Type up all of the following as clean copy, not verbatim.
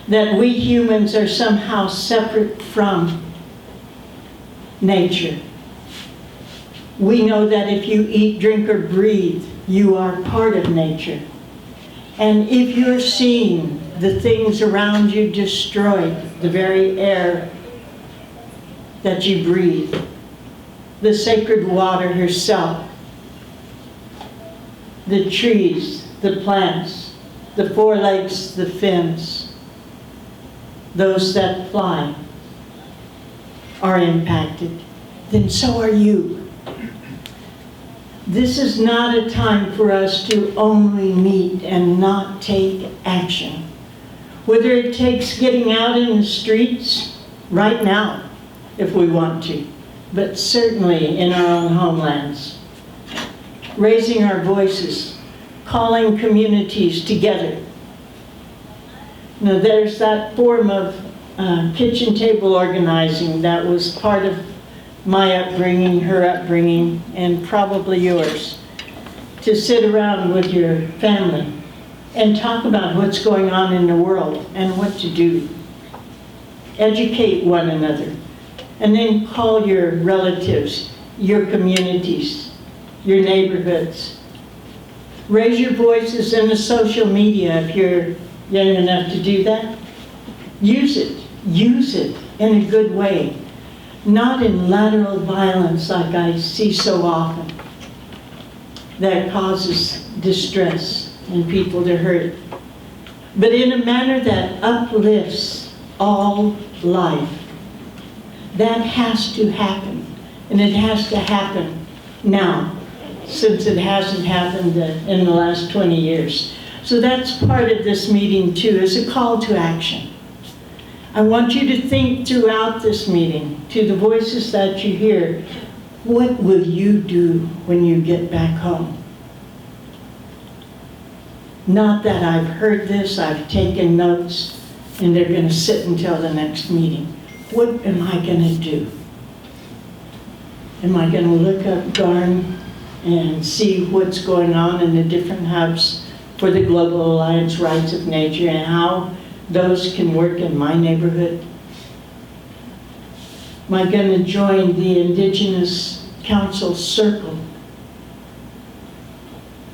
that we humans are somehow separate from nature. We know that if you eat, drink, or breathe, you are part of nature. And if you're seeing the things around you destroyed, the very air that you breathe, the sacred water herself, the trees, the plants, the forelegs, the fins, those that fly are impacted, then so are you. This is not a time for us to only meet and not take action. Whether it takes getting out in the streets right now, if we want to, but certainly in our own homelands. Raising our voices, calling communities together. Now there's that form of kitchen table organizing that was part of my upbringing, her upbringing, and probably yours. To sit around with your family and talk about what's going on in the world and what to do. Educate one another. And then call your relatives, your communities, your neighborhoods. Raise your voices in the social media if you're young enough to do that. Use it. Use it in a good way. Not in lateral violence like I see so often that causes distress and people to hurt, but in a manner that uplifts all life. That has to happen, and it has to happen now, since it hasn't happened in the last 20 years. So that's part of this meeting too, is a call to action. I want you to think throughout this meeting, to the voices that you hear, what will you do when you get back home? Not that I've heard this, I've taken notes, and they're going to sit until the next meeting. What am I going to do? Am I going to look up GARN and see what's going on in the different hubs for the Global Alliance Rights of Nature and how those can work in my neighborhood? Am I going to join the Indigenous Council Circle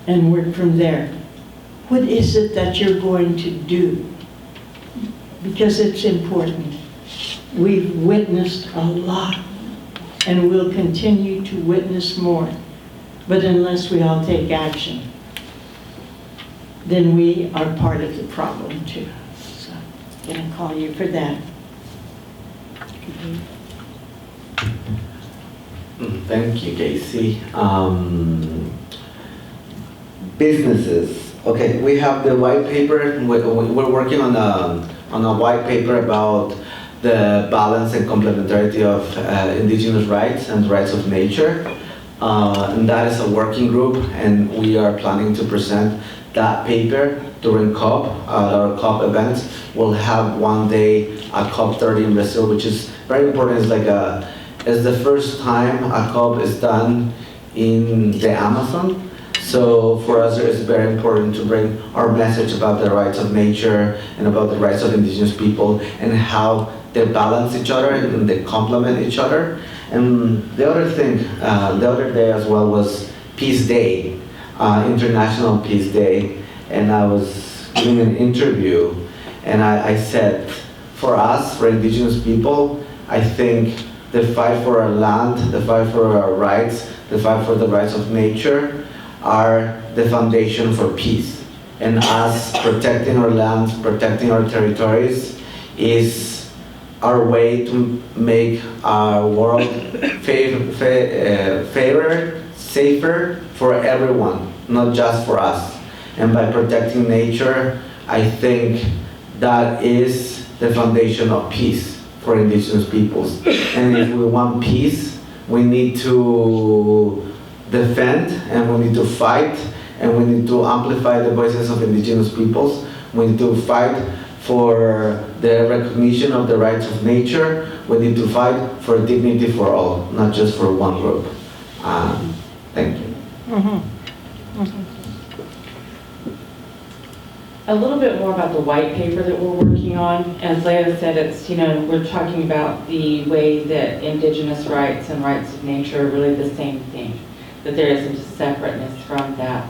and work from there? What is it that you're going to do? Because it's important. We've witnessed a lot, and we'll continue to witness more. But unless we all take action, then we are part of the problem too. So I'm going to call you for that. Thank you, Casey. Businesses. Okay, we have the white paper. We're working on a white paper about the balance and complementarity of indigenous rights and rights of nature. And that is a working group, and we are planning to present that paper during COP, our COP events. We'll have one day at COP 30 in Brazil, which is very important. It's the first time a COP is done in the Amazon. So for us, it's very important to bring our message about the rights of nature and about the rights of indigenous people and how they balance each other and they complement each other. And the other thing, the other day as well was Peace Day, International Peace Day, and I was giving an interview, and I said, for us, for indigenous people, I think the fight for our land, the fight for our rights, the fight for the rights of nature are the foundation for peace. And us protecting our lands, protecting our territories is our way to make our world fairer, safer for everyone, not just for us. And by protecting nature, I think that is the foundation of peace for indigenous peoples. And if we want peace, we need to defend, and we need to fight, and we need to amplify the voices of indigenous peoples. We need to fight for the recognition of the rights of nature. We need to fight for dignity for all, not just for one group. Thank you. A little bit more about the white paper that we're working on. As Leah said, it's, we're talking about the way that Indigenous rights and rights of nature are really the same thing, that there isn't a separateness from that,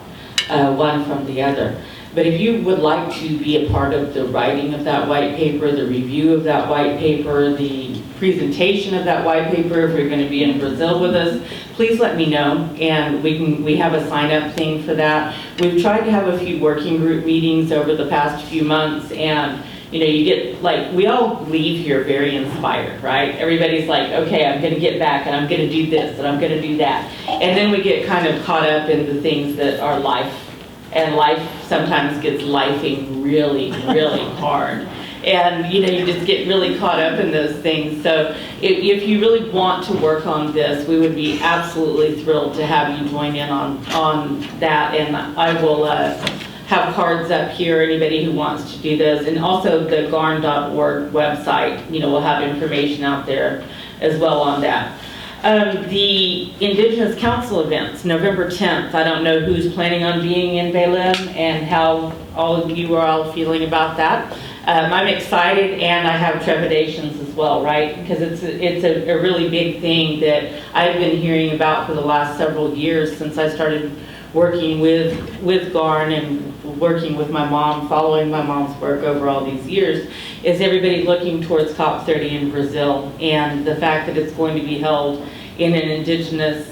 one from the other. But if you would like to be a part of the writing of that white paper, the review of that white paper, the presentation of that white paper, if you're going to be in Brazil with us, please let me know, and we have a sign-up thing for that. We've tried to have a few working group meetings over the past few months, and you get, like, we all leave here very inspired, right? Everybody's like, okay, I'm going to get back, and I'm going to do this, and I'm going to do that. And then we get kind of caught up in the things that are life, and life sometimes gets lifing really, really hard. And you just get really caught up in those things. So if you really want to work on this, we would be absolutely thrilled to have you join in on that. And I will have cards up here, anybody who wants to do this. And also the GARN.org website, we'll have information out there as well on that. The Indigenous Council events, November 10th. I don't know who's planning on being in Belém and how all of you are all feeling about that. I'm excited, and I have trepidations as well, right? Because it's a really big thing that I've been hearing about for the last several years since I started working with GARN and working with my mom, following my mom's work over all these years, is everybody looking towards COP30 in Brazil, and the fact that it's going to be held in an indigenous,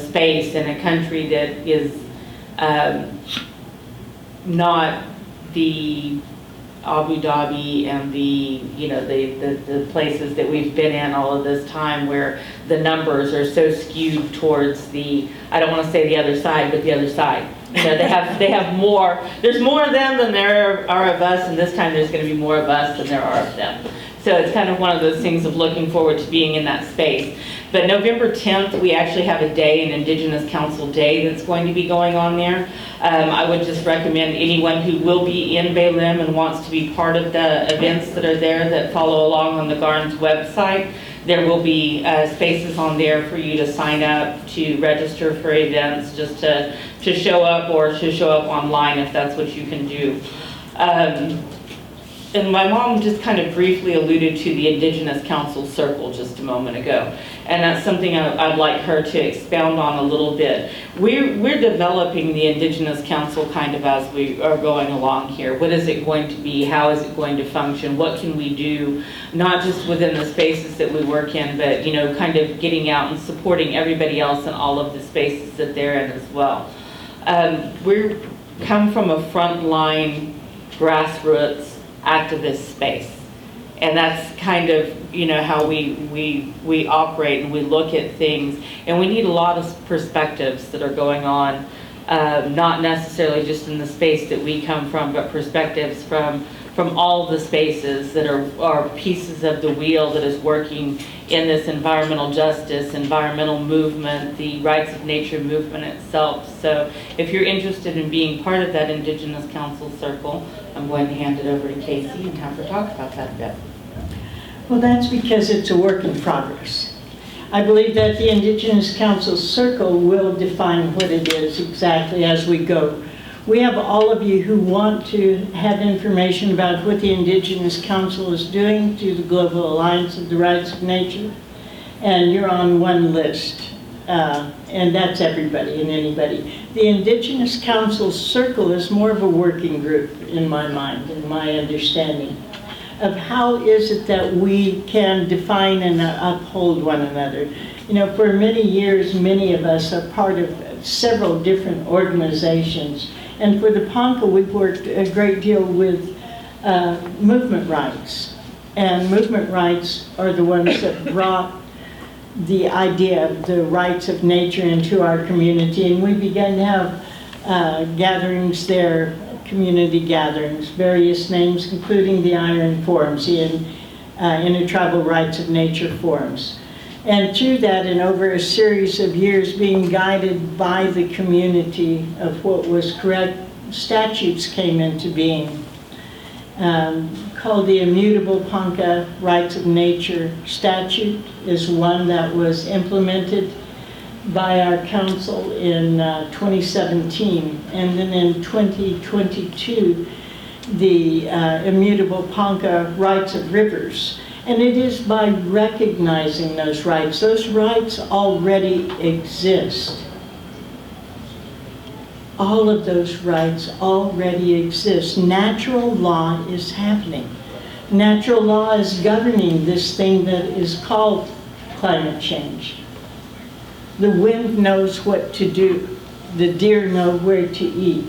space in a country that is not the Abu Dhabi and the places that we've been in all of this time, where the numbers are so skewed towards the, I don't want to say the other side, but the other side. They have more. There's more of them than there are of us, and this time there's going to be more of us than there are of them. So it's kind of one of those things of looking forward to being in that space. But November 10th, we actually have a day, an Indigenous Council Day, that's going to be going on there. I would just recommend anyone who will be in Belém and wants to be part of the events that are there that follow along on the GARN's website. There will be spaces on there for you to sign up, to register for events, just to show up, or to show up online if that's what you can do. And my mom just kind of briefly alluded to the Indigenous Council Circle just a moment ago. And that's something I'd like her to expound on a little bit. We're developing the Indigenous Council kind of as we are going along here. What is it going to be? How is it going to function? What can we do? Not just within the spaces that we work in, but kind of getting out and supporting everybody else in all of the spaces that they're in as well. We come from a frontline grassroots activist space, and that's kind of how we operate and we look at things, and we need a lot of perspectives that are going on, not necessarily just in the space that we come from, but perspectives from all the spaces that are pieces of the wheel that is working in this environmental justice, environmental movement, the rights of nature movement itself. So if you're interested in being part of that Indigenous Council Circle, I'm going to hand it over to Casey and have her talk about that a bit. Well, that's because it's a work in progress. I believe that the Indigenous Council Circle will define what it is exactly as we go. We have all of you who want to have information about what the Indigenous Council is doing through the Global Alliance of the Rights of Nature, and you're on one list, and that's everybody and anybody. The Indigenous Council Circle is more of a working group in my mind, in my understanding, of how is it that we can define and uphold one another. For many years, many of us are part of several different organizations. And for the Ponca, we've worked a great deal with movement rights. And movement rights are the ones that brought the idea of the rights of nature into our community. And we began to have gatherings there, community gatherings, various names, including the Iron Forums, the Intertribal Rights of Nature Forums. And through that, and over a series of years, being guided by the community of what was correct, statutes came into being, called the Immutable Ponca Rights of Nature Statute is one that was implemented by our council in 2017. And then in 2022, the immutable Ponca rights of rivers. And it is by recognizing those rights. Those rights already exist. All of those rights already exist. Natural law is happening. Natural law is governing this thing that is called climate change. The wind knows what to do. The deer know where to eat.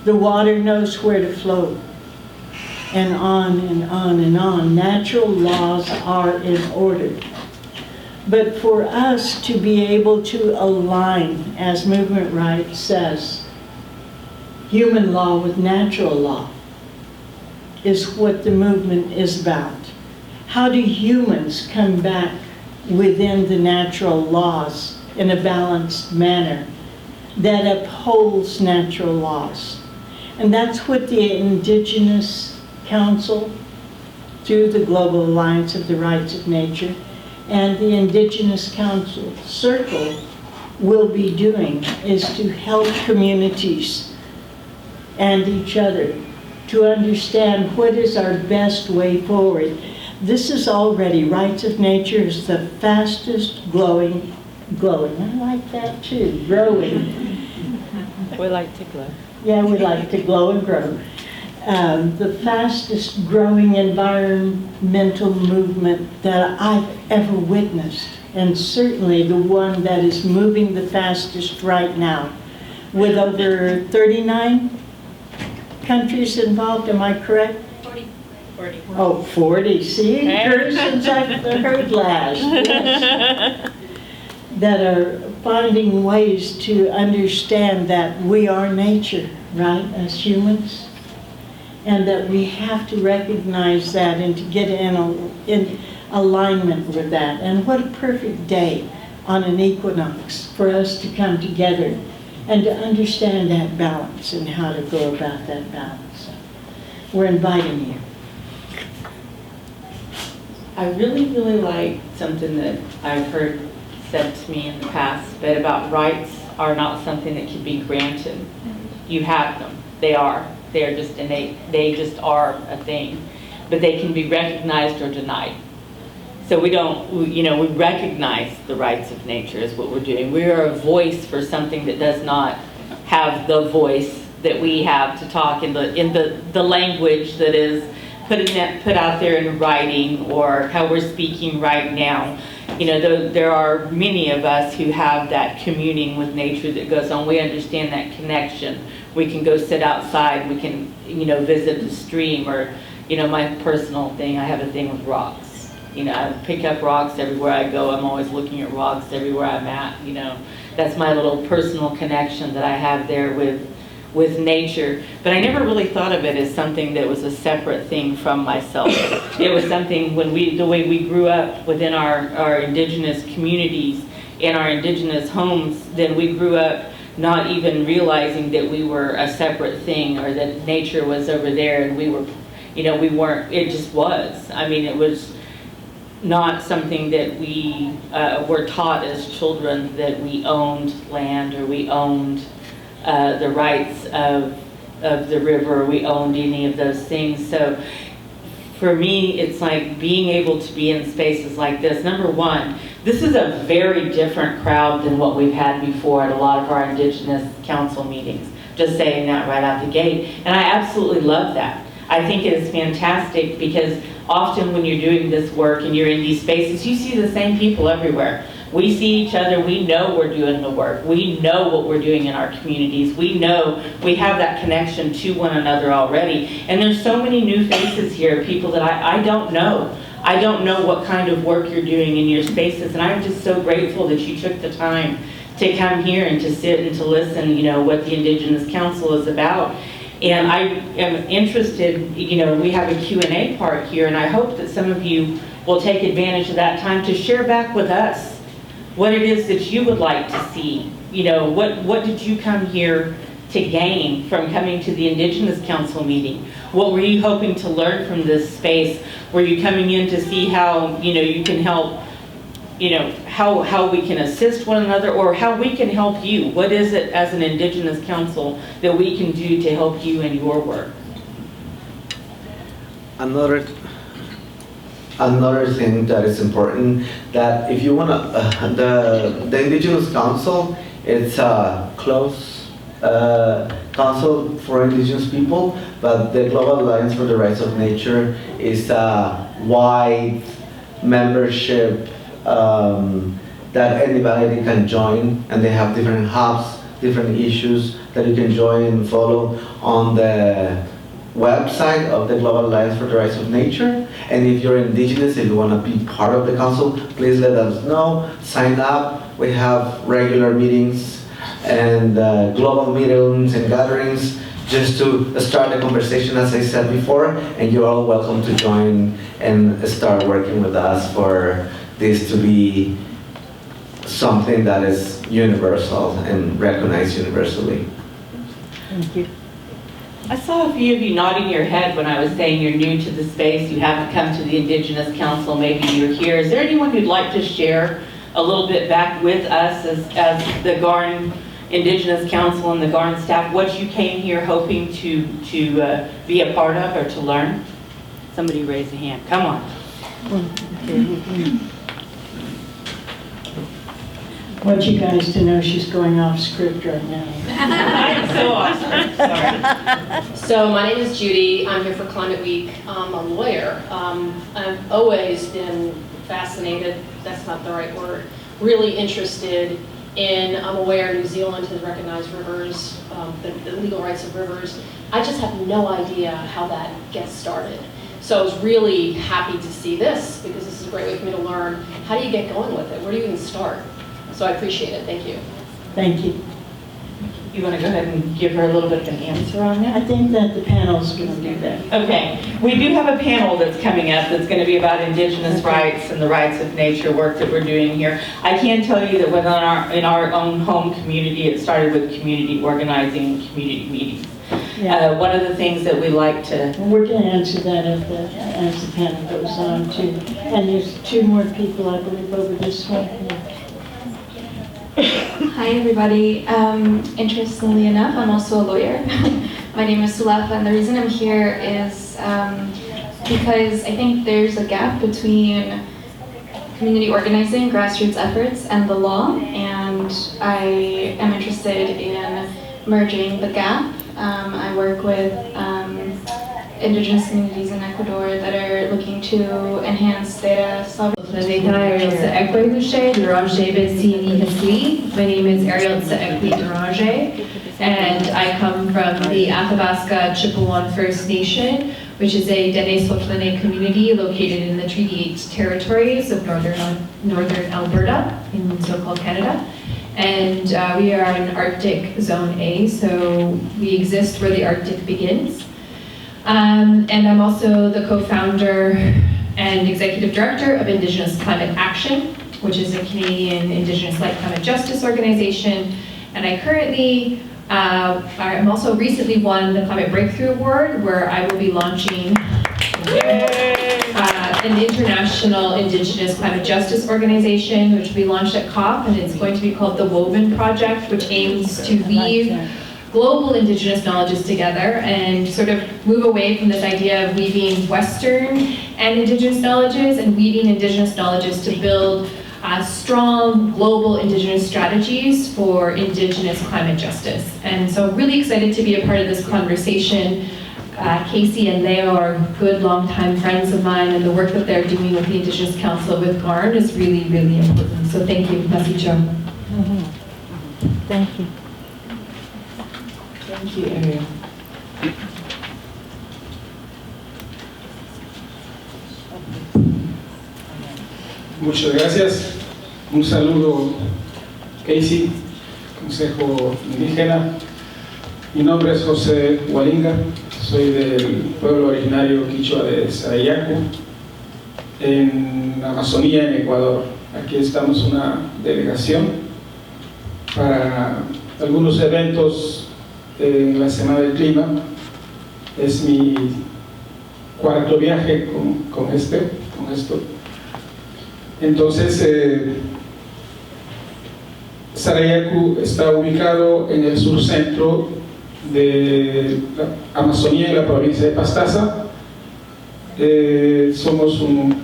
The water knows where to flow. And on and on and on. Natural laws are in order. But for us to be able to align, as Movement Right says, human law with natural law is what the movement is about. How do humans come back within the natural laws in a balanced manner that upholds natural laws? And that's what the Indigenous Council, through the Global Alliance of the Rights of Nature, and the Indigenous Council Circle will be doing, is to help communities and each other to understand what is our best way forward. This is already, Rights of Nature is the fastest glowing, I like that too, growing. We like to glow. Yeah, we like to glow and grow. The fastest growing environmental movement that I've ever witnessed, and certainly the one that is moving the fastest right now, with over 39 countries involved, am I correct? 40. Oh, 40, see, her since I've heard last. Yes. That are finding ways to understand that we are nature, right, as humans? And that we have to recognize that and to get in alignment with that. And what a perfect day on an equinox for us to come together and to understand that balance and how to go about that balance. We're inviting you. I really, really like something that I've heard said to me in the past, but about rights are not something that can be granted. You have them. They are. They are just innate. They just are a thing. But they can be recognized or denied. So we recognize the rights of nature is what we're doing. We are a voice for something that does not have the voice that we have to talk in the language that is put out there in writing or how we're speaking right now. There are many of us who have that communing with nature that goes on. We understand that connection. We can go sit outside. We can, visit the stream or, my personal thing. I have a thing with rocks. I pick up rocks everywhere I go. I'm always looking at rocks everywhere I'm at. That's my little personal connection that I have there with nature. But I never really thought of it as something that was a separate thing from myself. It was something the way we grew up within our indigenous communities, in our indigenous homes, then we grew up not even realizing that we were a separate thing or that nature was over there and we were, we weren't, it just was. I mean, it was not something that we were taught as children, that we owned land or we owned the rights of the river, or we owned any of those things. So for me, it's like being able to be in spaces like this. Number one, this is a very different crowd than what we've had before at a lot of our Indigenous Council meetings. Just saying that right out the gate. And I absolutely love that. I think it is fantastic because often when you're doing this work and you're in these spaces, you see the same people everywhere. We see each other, we know we're doing the work. We know what we're doing in our communities. We know we have that connection to one another already. And there's so many new faces here, people that I don't know. I don't know what kind of work you're doing in your spaces, and I'm just so grateful that you took the time to come here and to sit and to listen, what the Indigenous Council is about. And I am interested, we have a Q&A part here, and I hope that some of you will take advantage of that time to share back with us what it is that you would like to see. What did you come here to gain from coming to the Indigenous Council meeting? What were you hoping to learn from this space? Were you coming in to see how, you can help you know, how we can assist one another or how we can help you. What is it as an Indigenous council that we can do to help you in your work? Another thing that is important, that if you want to, the Indigenous Council, it's a close council for Indigenous people, but the Global Alliance for the Rights of Nature is a wide membership that anybody can join, and they have different hubs, different issues that you can join and follow on the website of the Global Alliance for the Rights of Nature. And if you're Indigenous, if you want to be part of the council, please let us know, sign up. We have regular meetings and global meetings and gatherings just to start the conversation, as I said before, and you're all welcome to join and start working with us for this to be something that is universal and recognized universally. Thank you. I saw a few of you nodding your head when I was saying you're new to the space, you haven't come to the Indigenous Council, maybe you're here. Is there anyone who'd like to share a little bit back with us as the GARN Indigenous Council and the GARN staff, what you came here hoping to be a part of or to learn? Somebody raise a hand, come on. Want you guys to know she's going off script right now. I'm so awesome, sorry. So my name is Judy. I'm here for Climate Week. I'm a lawyer. I've always been fascinated, that's not the right word, really interested in, I'm aware New Zealand has recognized rivers, the legal rights of rivers. I just have no idea how that gets started. So I was really happy to see this because this is a great way for me to learn. How do you get going with it? Where do you even start? So I appreciate it. Thank you. Thank you. You want to go ahead and give her a little bit of an answer on that? I think that the panel's going to do that. Okay, we do have a panel that's coming up that's going to be about Indigenous rights and the rights of nature work that we're doing here. I can tell you that in our own home community, it started with community organizing and community meetings. Yeah. One of the things that we like to... We're going to answer that as the panel goes on too. And there's two more people, I believe, over this way. Yeah. Hi everybody. Interestingly enough, I'm also a lawyer. My name is Sulafa, and the reason I'm here is because I think there's a gap between community organizing, grassroots efforts, and the law, and I am interested in merging the gap. I work with Indigenous communities in Ecuador that are looking to enhance data sovereignty. My name is Ariel Tse'ekwi Duranje, and I come from the Athabasca Chippewa First Nation, which is a Dene Sotlene community located in the Treaty 8 territories of northern Alberta in so-called Canada. And we are in Arctic Zone A, so we exist where the Arctic begins. And I'm also the co-founder and executive director of Indigenous Climate Action, which is a Canadian Indigenous-led climate justice organization. And I currently, I'm also recently won the Climate Breakthrough Award, where I will be launching an international Indigenous climate justice organization, which will be launched at COP, and it's going to be called the Woven Project, which aims to weave global Indigenous knowledges together and sort of move away from this idea of weaving Western and Indigenous knowledges and weaving Indigenous knowledges to build strong global Indigenous strategies for Indigenous climate justice. And so really excited to be a part of this conversation. Casey and Leo are good longtime friends of mine, and the work that they're doing with the Indigenous Council with GARN is really, really important. So thank you. Masicho. Thank you. Thank you, Ariel. Muchas gracias. Un saludo, Casey, Consejo Indígena. Mi nombre es José Hualinga, soy del pueblo originario quichua de Sarayaco, en Amazonía, en Ecuador. Aquí estamos una delegación para algunos eventos en la Semana del Clima. Es mi cuarto viaje con esto. Entonces, Sarayaku está ubicado en el surcentro de la Amazonía, en la provincia de Pastaza. Somos un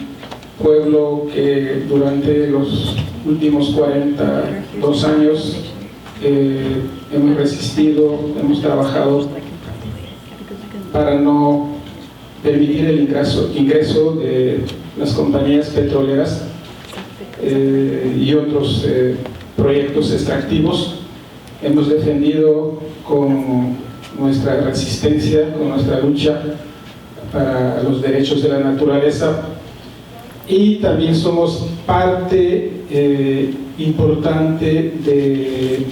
pueblo que durante los últimos 42 años hemos resistido, hemos trabajado para no permitir el ingreso de las compañías petroleras y otros proyectos extractivos. Hemos defendido con nuestra resistencia, con nuestra lucha para los derechos de la naturaleza, y también somos parte importante de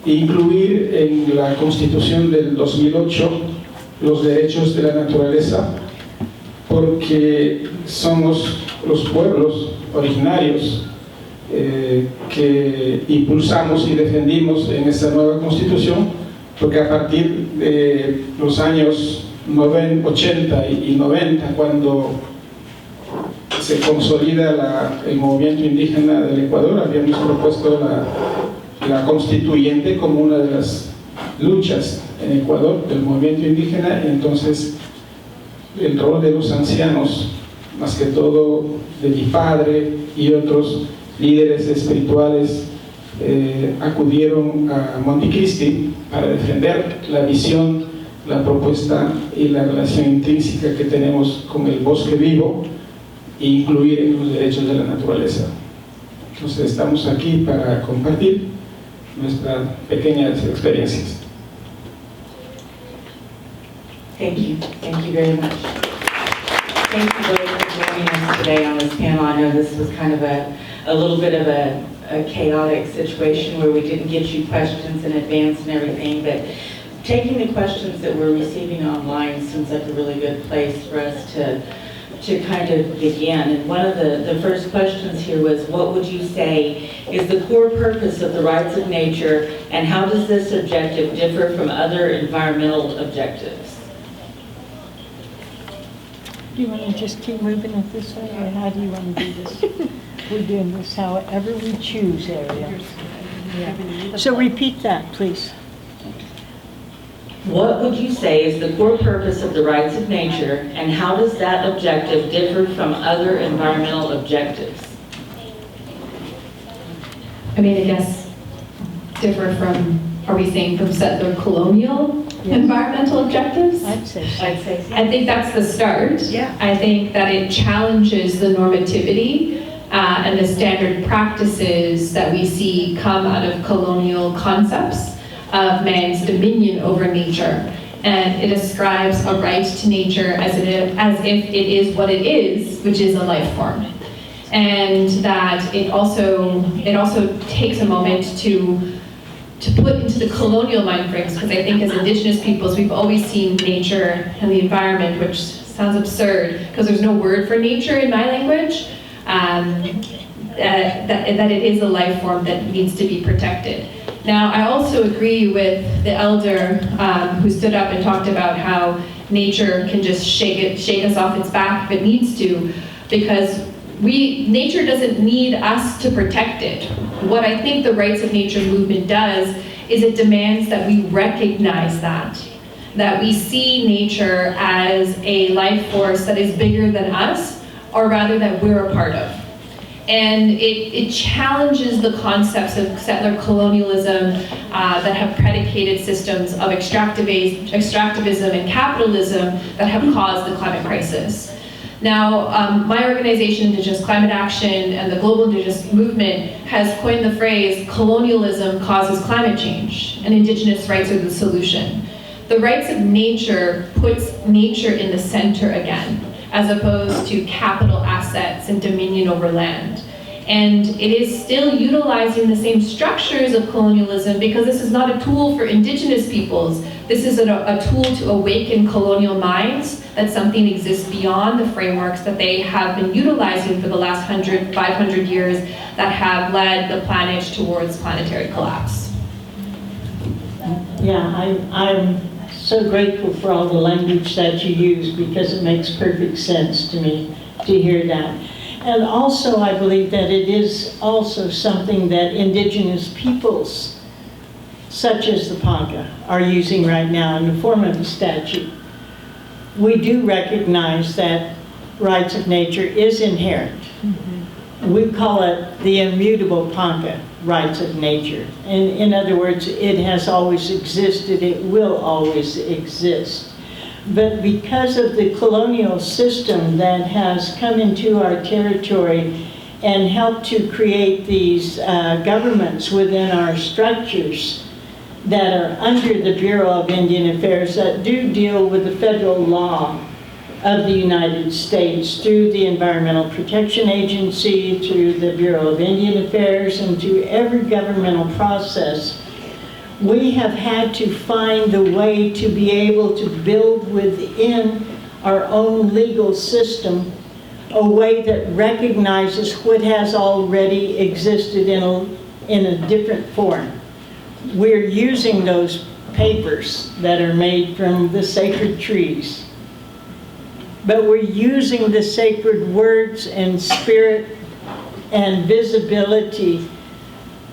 incluir en la Constitución del 2008 los derechos de la naturaleza, porque somos los pueblos originarios que impulsamos y defendimos en esta nueva Constitución, porque a partir de los años 80 y 90, cuando se consolida el movimiento indígena del Ecuador, habíamos propuesto la constituyente como una de las luchas en Ecuador del movimiento indígena. Y entonces el rol de los ancianos, más que todo de mi padre y otros líderes espirituales, acudieron a Montecristi para defender la visión, la propuesta y la relación intrínseca que tenemos con el bosque vivo e incluir en los derechos de la naturaleza. Entonces estamos aquí para compartir nuestras pequeñas experiencias. Thank you very much. Thank you both for joining us today on this panel. I know this was kind of a little bit of a chaotic situation where we didn't get you questions in advance and everything, but taking the questions that we're receiving online seems like a really good place for us to kind of begin. And one of the first questions here was, what would you say is the core purpose of the rights of nature, and how does this objective differ from other environmental objectives? Do you want to just keep moving it this way, or how do you want to do this? We're doing this however we choose, Ariel. Yeah. So repeat that, please. What would you say is the core purpose of the rights of nature, and how does that objective differ from other environmental objectives? I mean, I guess differ from, are we saying from settler colonial environmental objectives? I'd say so. I'd say so. I think that's the start. Yeah. I think that it challenges the normativity and the standard practices that we see come out of colonial concepts of man's dominion over nature. And it ascribes a right to nature as if it is what it is, which is a life form. And that it also takes a moment to put into the colonial mind frames, because I think as Indigenous peoples, we've always seen nature and the environment, which sounds absurd, because there's no word for nature in my language, that it is a life form that needs to be protected. Now, I also agree with the elder who stood up and talked about how nature can just shake us off its back if it needs to, because nature doesn't need us to protect it. What I think the Rights of Nature movement does is it demands that we recognize that we see nature as a life force that is bigger than us, or rather that we're a part of. And it challenges the concepts of settler colonialism that have predicated systems of extractivism and capitalism that have caused the climate crisis. Now, my organization, Indigenous Climate Action, and the Global Indigenous Movement has coined the phrase, colonialism causes climate change, and Indigenous rights are the solution. The rights of nature puts nature in the center again, as opposed to capital assets and dominion over land. And it is still utilizing the same structures of colonialism, because this is not a tool for Indigenous peoples. This is a tool to awaken colonial minds that something exists beyond the frameworks that they have been utilizing for the last 100, 500 years that have led the planet towards planetary collapse. Yeah, I'm so grateful for all the language that you use, because it makes perfect sense to me to hear that. And also, I believe that it is also something that indigenous peoples, such as the Ponca, are using right now in the form of a statute. We do recognize that rights of nature is inherent. We call it the immutable Ponca, rights of nature. And in other words, it has always existed, it will always exist. But because of the colonial system that has come into our territory and helped to create these governments within our structures that are under the Bureau of Indian Affairs that do deal with the federal law of the United States through the Environmental Protection Agency, through the Bureau of Indian Affairs, and through every governmental process, we have had to find a way to be able to build within our own legal system a way that recognizes what has already existed in a different form. We're using those papers that are made from the sacred trees, but we're using the sacred words and spirit and visibility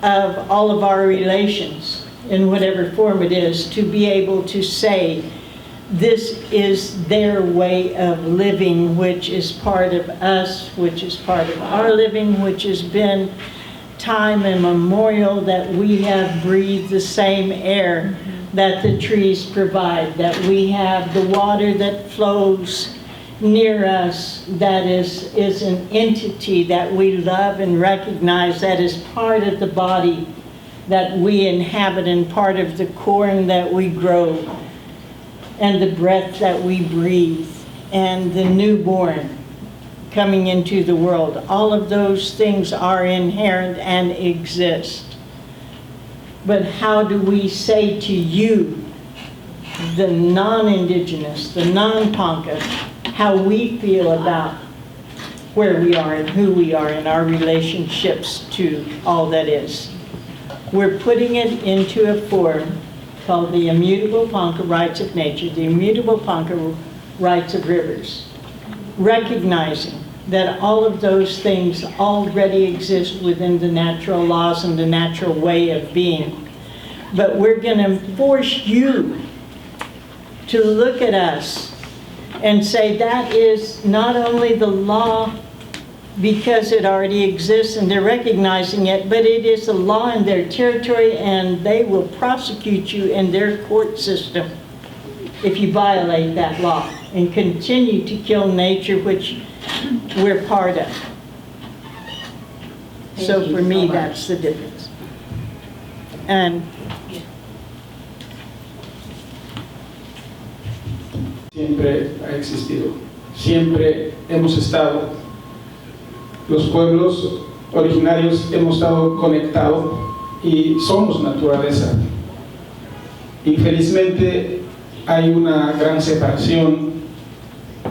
of all of our relations, in whatever form it is, to be able to say, this is their way of living, which is part of us, which is part of our living, which has been time immemorial, that we have breathed the same air that the trees provide, that we have the water that flows near us, that is an entity that we love and recognize, that is part of the body that we inhabit and part of the corn that we grow and the breath that we breathe and the newborn coming into the world. All of those things are inherent and exist. But how do we say to you, the non-Indigenous, the non-Ponca, how we feel about where we are and who we are in our relationships to all that is? We're putting it into a form called the immutable Ponca rights of nature, the immutable Ponca rights of rivers, recognizing that all of those things already exist within the natural laws and the natural way of being. But we're going to force you to look at us and say that is not only the law because it already exists and they're recognizing it, but it is a law in their territory and they will prosecute you in their court system if you violate that law and continue to kill nature, which we're part of. So for me, that's the difference. And siempre ha existido, siempre hemos estado. Los pueblos originarios hemos estado conectados y somos naturaleza. Infelizmente hay una gran separación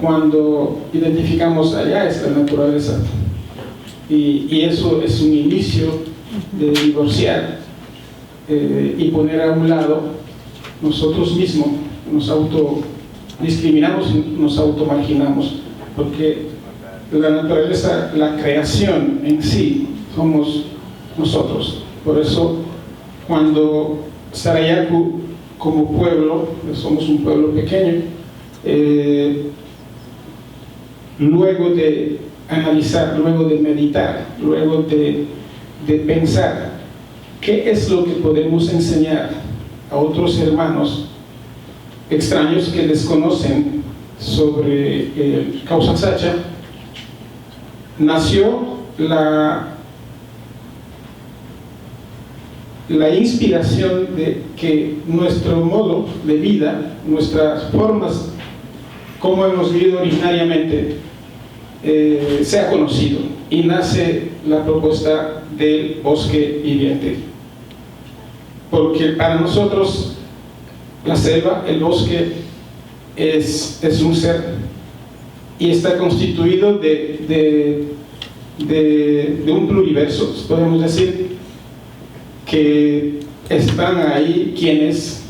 cuando identificamos allá es la naturaleza y eso es un inicio de divorciar y poner a un lado nosotros mismos, nos autodiscriminamos y nos automarginamos, porque la naturaleza, la creación en sí, somos nosotros. Por eso, cuando Sarayaku, como pueblo, somos un pueblo pequeño, luego de analizar, luego de meditar, luego de pensar qué es lo que podemos enseñar a otros hermanos extraños que desconocen sobre el Causa Sacha, nació la inspiración de que nuestro modo de vida, nuestras formas, como hemos vivido originariamente, sea conocido, y nace la propuesta del bosque viviente. Porque para nosotros la selva, el bosque, es un ser y está constituido de un pluriverso. Podemos decir que están ahí quienes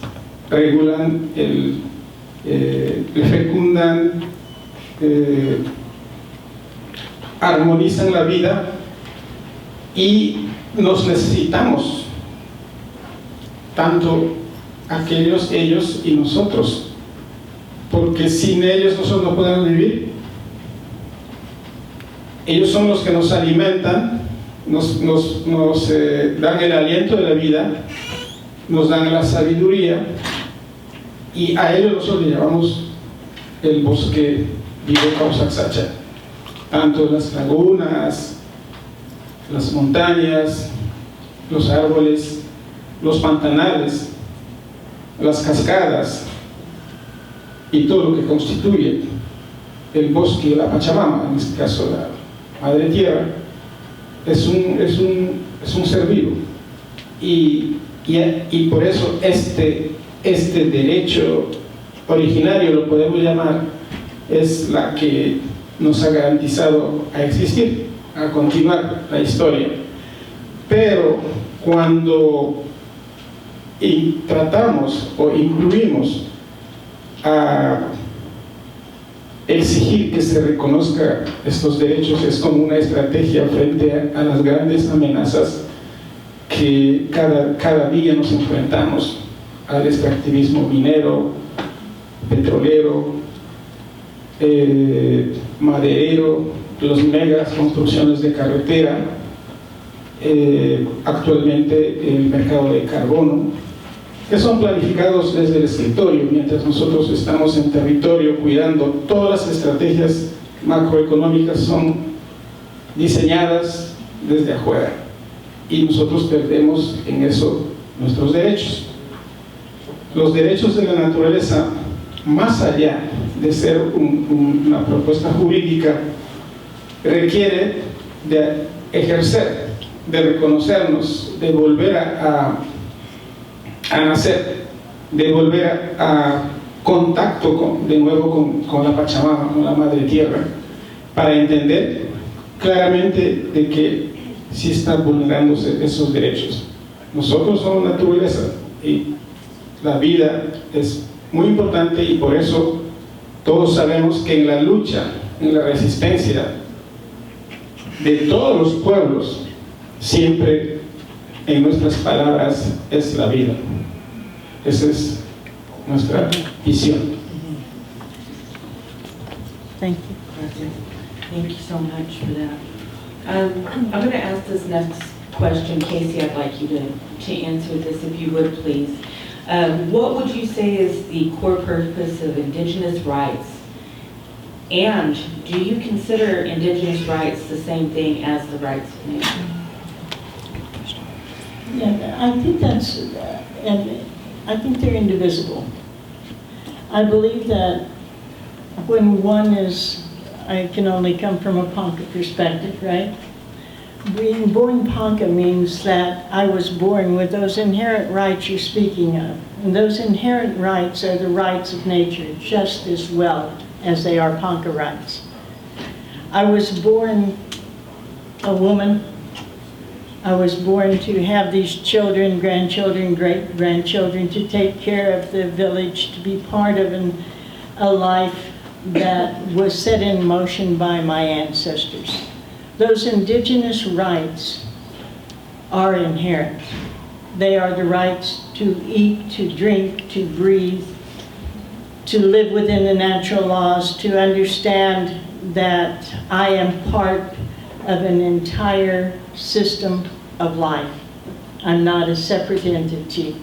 regulan, fecundan, armonizan la vida y nos necesitamos, tanto aquellos, ellos y nosotros, porque sin ellos nosotros no podemos vivir. Ellos son los que nos alimentan, nos dan el aliento de la vida, nos dan la sabiduría, y a ellos nosotros le llamamos el bosque Vivo-Causaxacha. Tanto las lagunas, las montañas, los árboles, los pantanales, las cascadas y todo lo que constituye el bosque de la Pachamama, en este caso la Madre Tierra, es un ser vivo. Y por eso este derecho originario, lo podemos llamar, es la que nos ha garantizado a existir, a continuar la historia. Pero cuando tratamos o incluimos a exigir que se reconozca estos derechos, es como una estrategia frente a las grandes amenazas que cada día nos enfrentamos: al extractivismo minero, petrolero, maderero, las megas construcciones de carretera, actualmente el mercado de carbono, que son planificados desde el escritorio, mientras nosotros estamos en territorio cuidando. Todas las estrategias macroeconómicas son diseñadas desde afuera, y nosotros perdemos en eso nuestros derechos. Los derechos de la naturaleza, más allá de ser una propuesta jurídica, requiere de ejercer, de reconocernos, de volver a nacer, de volver a contacto de nuevo con la Pachamama, con la Madre Tierra, para entender claramente de que sí están vulnerándose esos derechos. Nosotros somos naturaleza y la vida es muy importante, y por eso todos sabemos que en la lucha, en la resistencia de todos los pueblos, siempre en nuestras palabras es la vida. Esa es nuestra visión. Thank you. Thank you so much for that. I'm going to ask this next question. Casey, I'd like you to answer this, if you would, please. What would you say is the core purpose of Indigenous rights? And do you consider Indigenous rights the same thing as the rights of nature? Yeah, I think that's, and I think they're indivisible. I believe that when one is, I can only come from a Ponca perspective, right? Being born Ponca means that I was born with those inherent rights you're speaking of. And those inherent rights are the rights of nature, just as well as they are Ponca rights. I was born a woman. I was born to have these children, grandchildren, great-grandchildren, to take care of the village, to be part of a life that was set in motion by my ancestors. Those indigenous rights are inherent. They are the rights to eat, to drink, to breathe, to live within the natural laws, to understand that I am part of an entire system of life. I'm not a separate entity.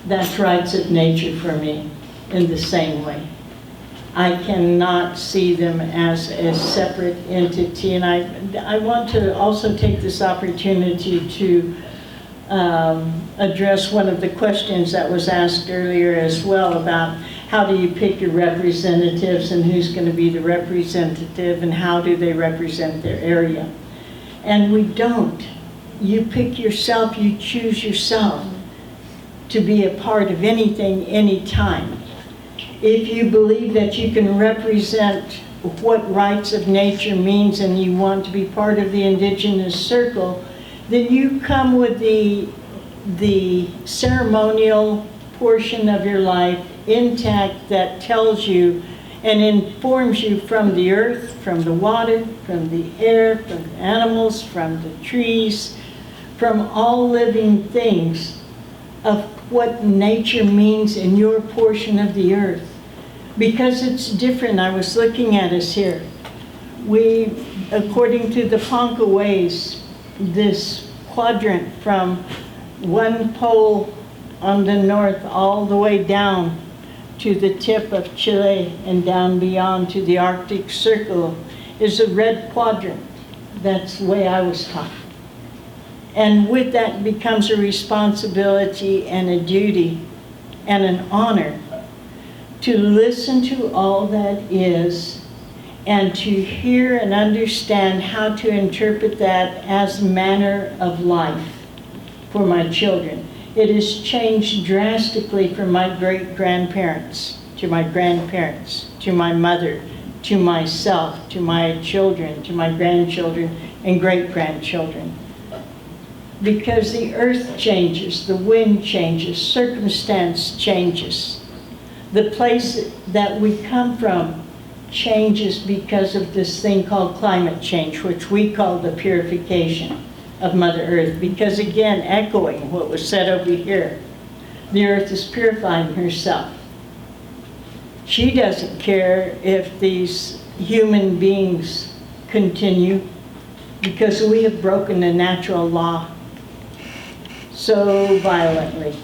That's rights of nature for me in the same way. I cannot see them as a separate entity. And I want to also take this opportunity to address one of the questions that was asked earlier as well, about how do you pick your representatives and who's going to be the representative and how do they represent their area. And we don't. You pick yourself, you choose yourself to be a part of anything, anytime. If you believe that you can represent what rights of nature means and you want to be part of the indigenous circle, then you come with the ceremonial portion of your life intact that tells you and informs you from the earth, from the water, from the air, from the animals, from the trees, from all living things, of what nature means in your portion of the earth. Because it's different. I was looking at us here. We, according to the Ponca ways, this quadrant from one pole on the north all the way down to the tip of Chile and down beyond to the Arctic Circle is a red quadrant. That's the way I was taught. And with that becomes a responsibility and a duty and an honor to listen to all that is and to hear and understand how to interpret that as manner of life for my children. It has changed drastically from my great-grandparents, to my grandparents, to my mother, to myself, to my children, to my grandchildren and great-grandchildren. Because the earth changes, the wind changes, circumstance changes. The place that we come from changes because of this thing called climate change, which we call the purification of Mother Earth. Because again, echoing what was said over here, the earth is purifying herself. She doesn't care if these human beings continue, because we have broken the natural law so violently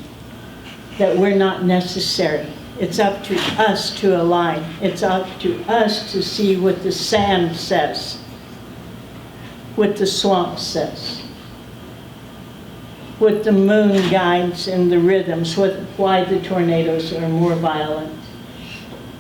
that we're not necessary. It's up to us to align. It's up to us to see what the sand says, what the swamp says, what the moon guides in the rhythms, why the tornadoes are more violent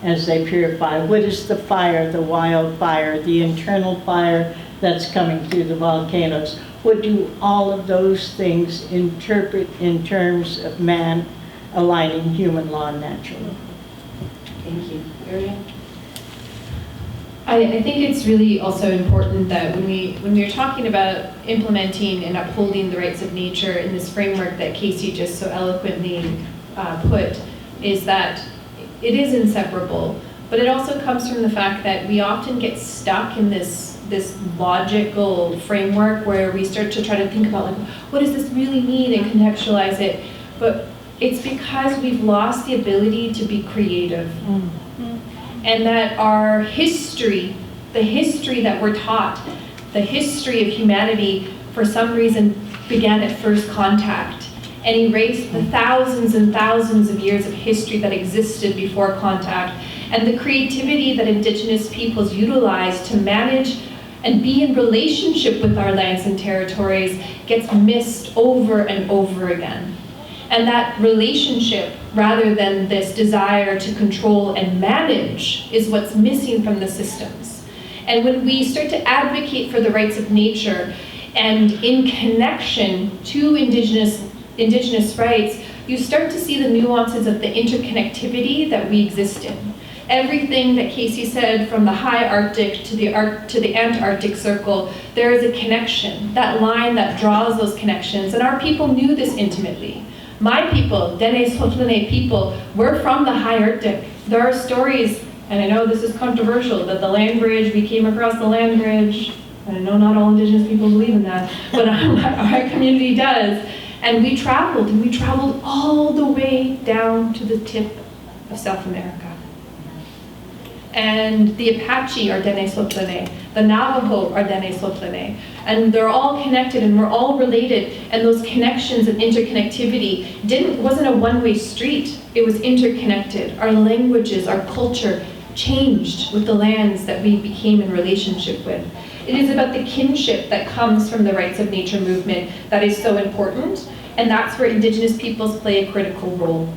as they purify. What is the fire, the wildfire, the internal fire that's coming through the volcanoes? What do all of those things interpret in terms of man aligning human law naturally? Thank you. Ariel? I think it's really also important that when we're talking about implementing and upholding the rights of nature in this framework that Casey just so eloquently put, is that it is inseparable, but it also comes from the fact that we often get stuck in this logical framework where we start to try to think about, like, what does this really mean, and contextualize it. But it's because we've lost the ability to be creative. And that our history, the history that we're taught, the history of humanity, for some reason began at first contact and erased the thousands and thousands of years of history that existed before contact, and the creativity that Indigenous peoples utilize to manage and be in relationship with our lands and territories gets missed over and over again. And that relationship, rather than this desire to control and manage, is what's missing from the systems. And when we start to advocate for the rights of nature and in connection to Indigenous rights, you start to see the nuances of the interconnectivity that we exist in. Everything that Casey said, from the high Arctic to the Antarctic Circle, there is a connection, that line that draws those connections, and our people knew this intimately. My people, Dene Sotlene people, we're from the high Arctic. There are stories, and I know this is controversial, that the land bridge, we came across the land bridge. I know not all Indigenous people believe in that, but our community does. And we traveled all the way down to the tip of South America. And the Apache are Dene Sotlene, the Navajo are Dene Sotlene, and they're all connected and we're all related, and those connections and interconnectivity wasn't a one-way street, it was interconnected. Our languages, our culture changed with the lands that we became in relationship with. It is about the kinship that comes from the rights of nature movement that is so important, and that's where Indigenous peoples play a critical role.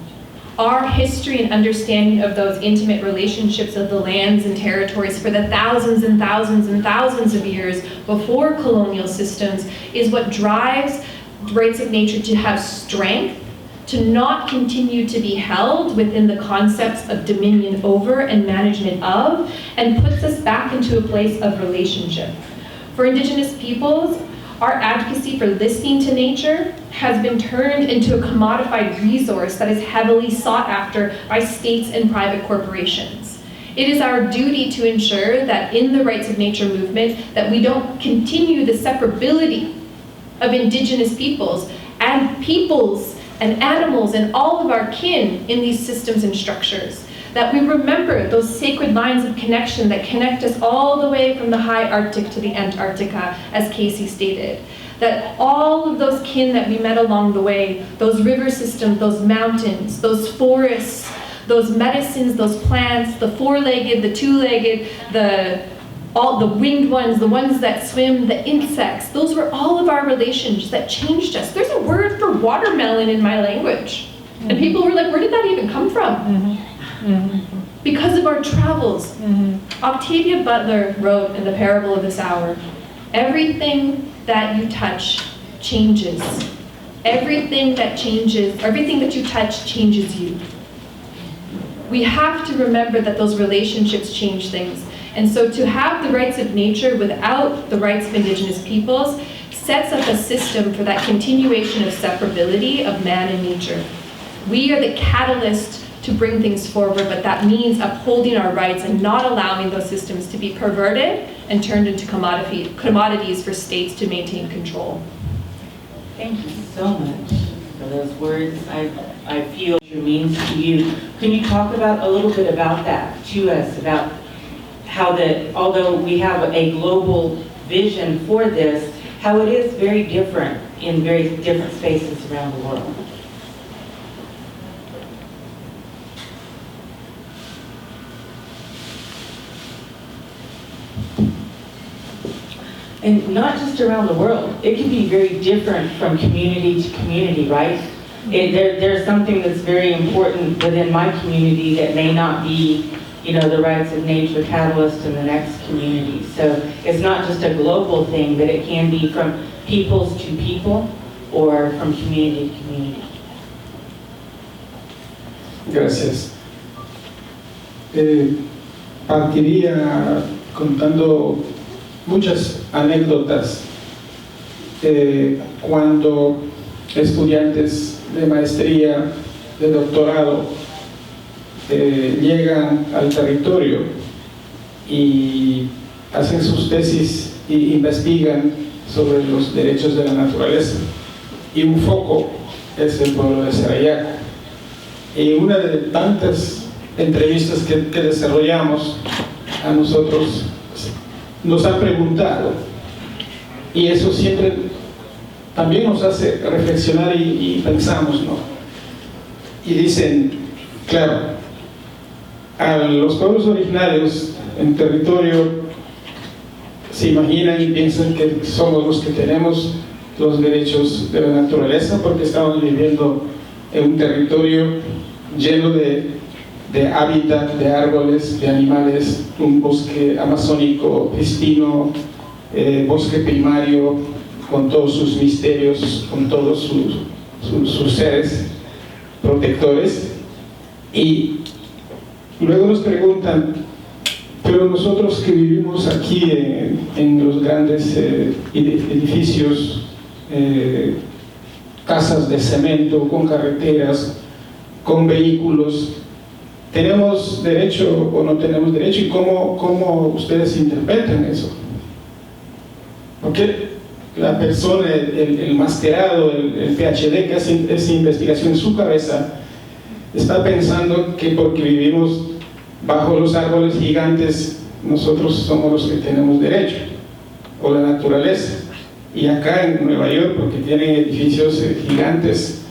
Our history and understanding of those intimate relationships of the lands and territories for the thousands and thousands and thousands of years before colonial systems is what drives rights of nature to have strength, to not continue to be held within the concepts of dominion over and management of, and puts us back into a place of relationship. For Indigenous peoples, our advocacy for listening to nature has been turned into a commodified resource that is heavily sought after by states and private corporations. It is our duty to ensure that in the Rights of Nature movement, that we don't continue the separability of Indigenous peoples and animals and all of our kin in these systems and structures. That we remember those sacred lines of connection that connect us all the way from the high Arctic to the Antarctica, as Casey stated. That all of those kin that we met along the way, those river systems, those mountains, those forests, those medicines, those plants, the four-legged, the two-legged, all the winged ones, the ones that swim, the insects, those were all of our relations that changed us. There's a word for watermelon in my language. And people were like, where did that even come from? Because of our travels. Octavia Butler wrote in The Parable of this Hour, everything that you touch changes. Everything that you touch changes you. We have to remember that those relationships change things. And so to have the rights of nature without the rights of Indigenous peoples sets up a system for that continuation of separability of man and nature. We are the catalyst to bring things forward, but that means upholding our rights and not allowing those systems to be perverted and turned into commodities for states to maintain control. Thank you so much for those words. I feel it means to you. Can you talk about a little bit about that to us, about how that, although we have a global vision for this, how it is very different in very different spaces around the world? And not just around the world. It can be very different from community to community, right? There's something that's very important within my community that may not be, the rights of nature catalyst in the next community. So it's not just a global thing, but it can be from peoples to people or from community to community. Gracias. Partiría contando muchas anécdotas cuando estudiantes de maestría, de doctorado, llegan al territorio y hacen sus tesis e investigan sobre los derechos de la naturaleza. Y un foco es el pueblo de Sarayac. Y una de tantas entrevistas que desarrollamos, a nosotros nos han preguntado, y eso siempre también nos hace reflexionar y pensamos, ¿no? Y dicen, claro, a los pueblos originarios en territorio se imaginan y piensan que somos los que tenemos los derechos de la naturaleza porque estamos viviendo en un territorio lleno de hábitat, de árboles, de animales, un bosque amazónico pristino, bosque primario con todos sus misterios, con todos sus seres protectores. Y luego nos preguntan, pero nosotros que vivimos aquí en los grandes edificios, casas de cemento, con carreteras, con vehículos, ¿tenemos derecho o no tenemos derecho? ¿Y cómo ustedes interpretan eso? Porque la persona, el masterado, el PhD que hace esa investigación en su cabeza, está pensando que porque vivimos bajo los árboles gigantes, nosotros somos los que tenemos derecho, o la naturaleza. Y acá en Nueva York, porque tienen edificios gigantes,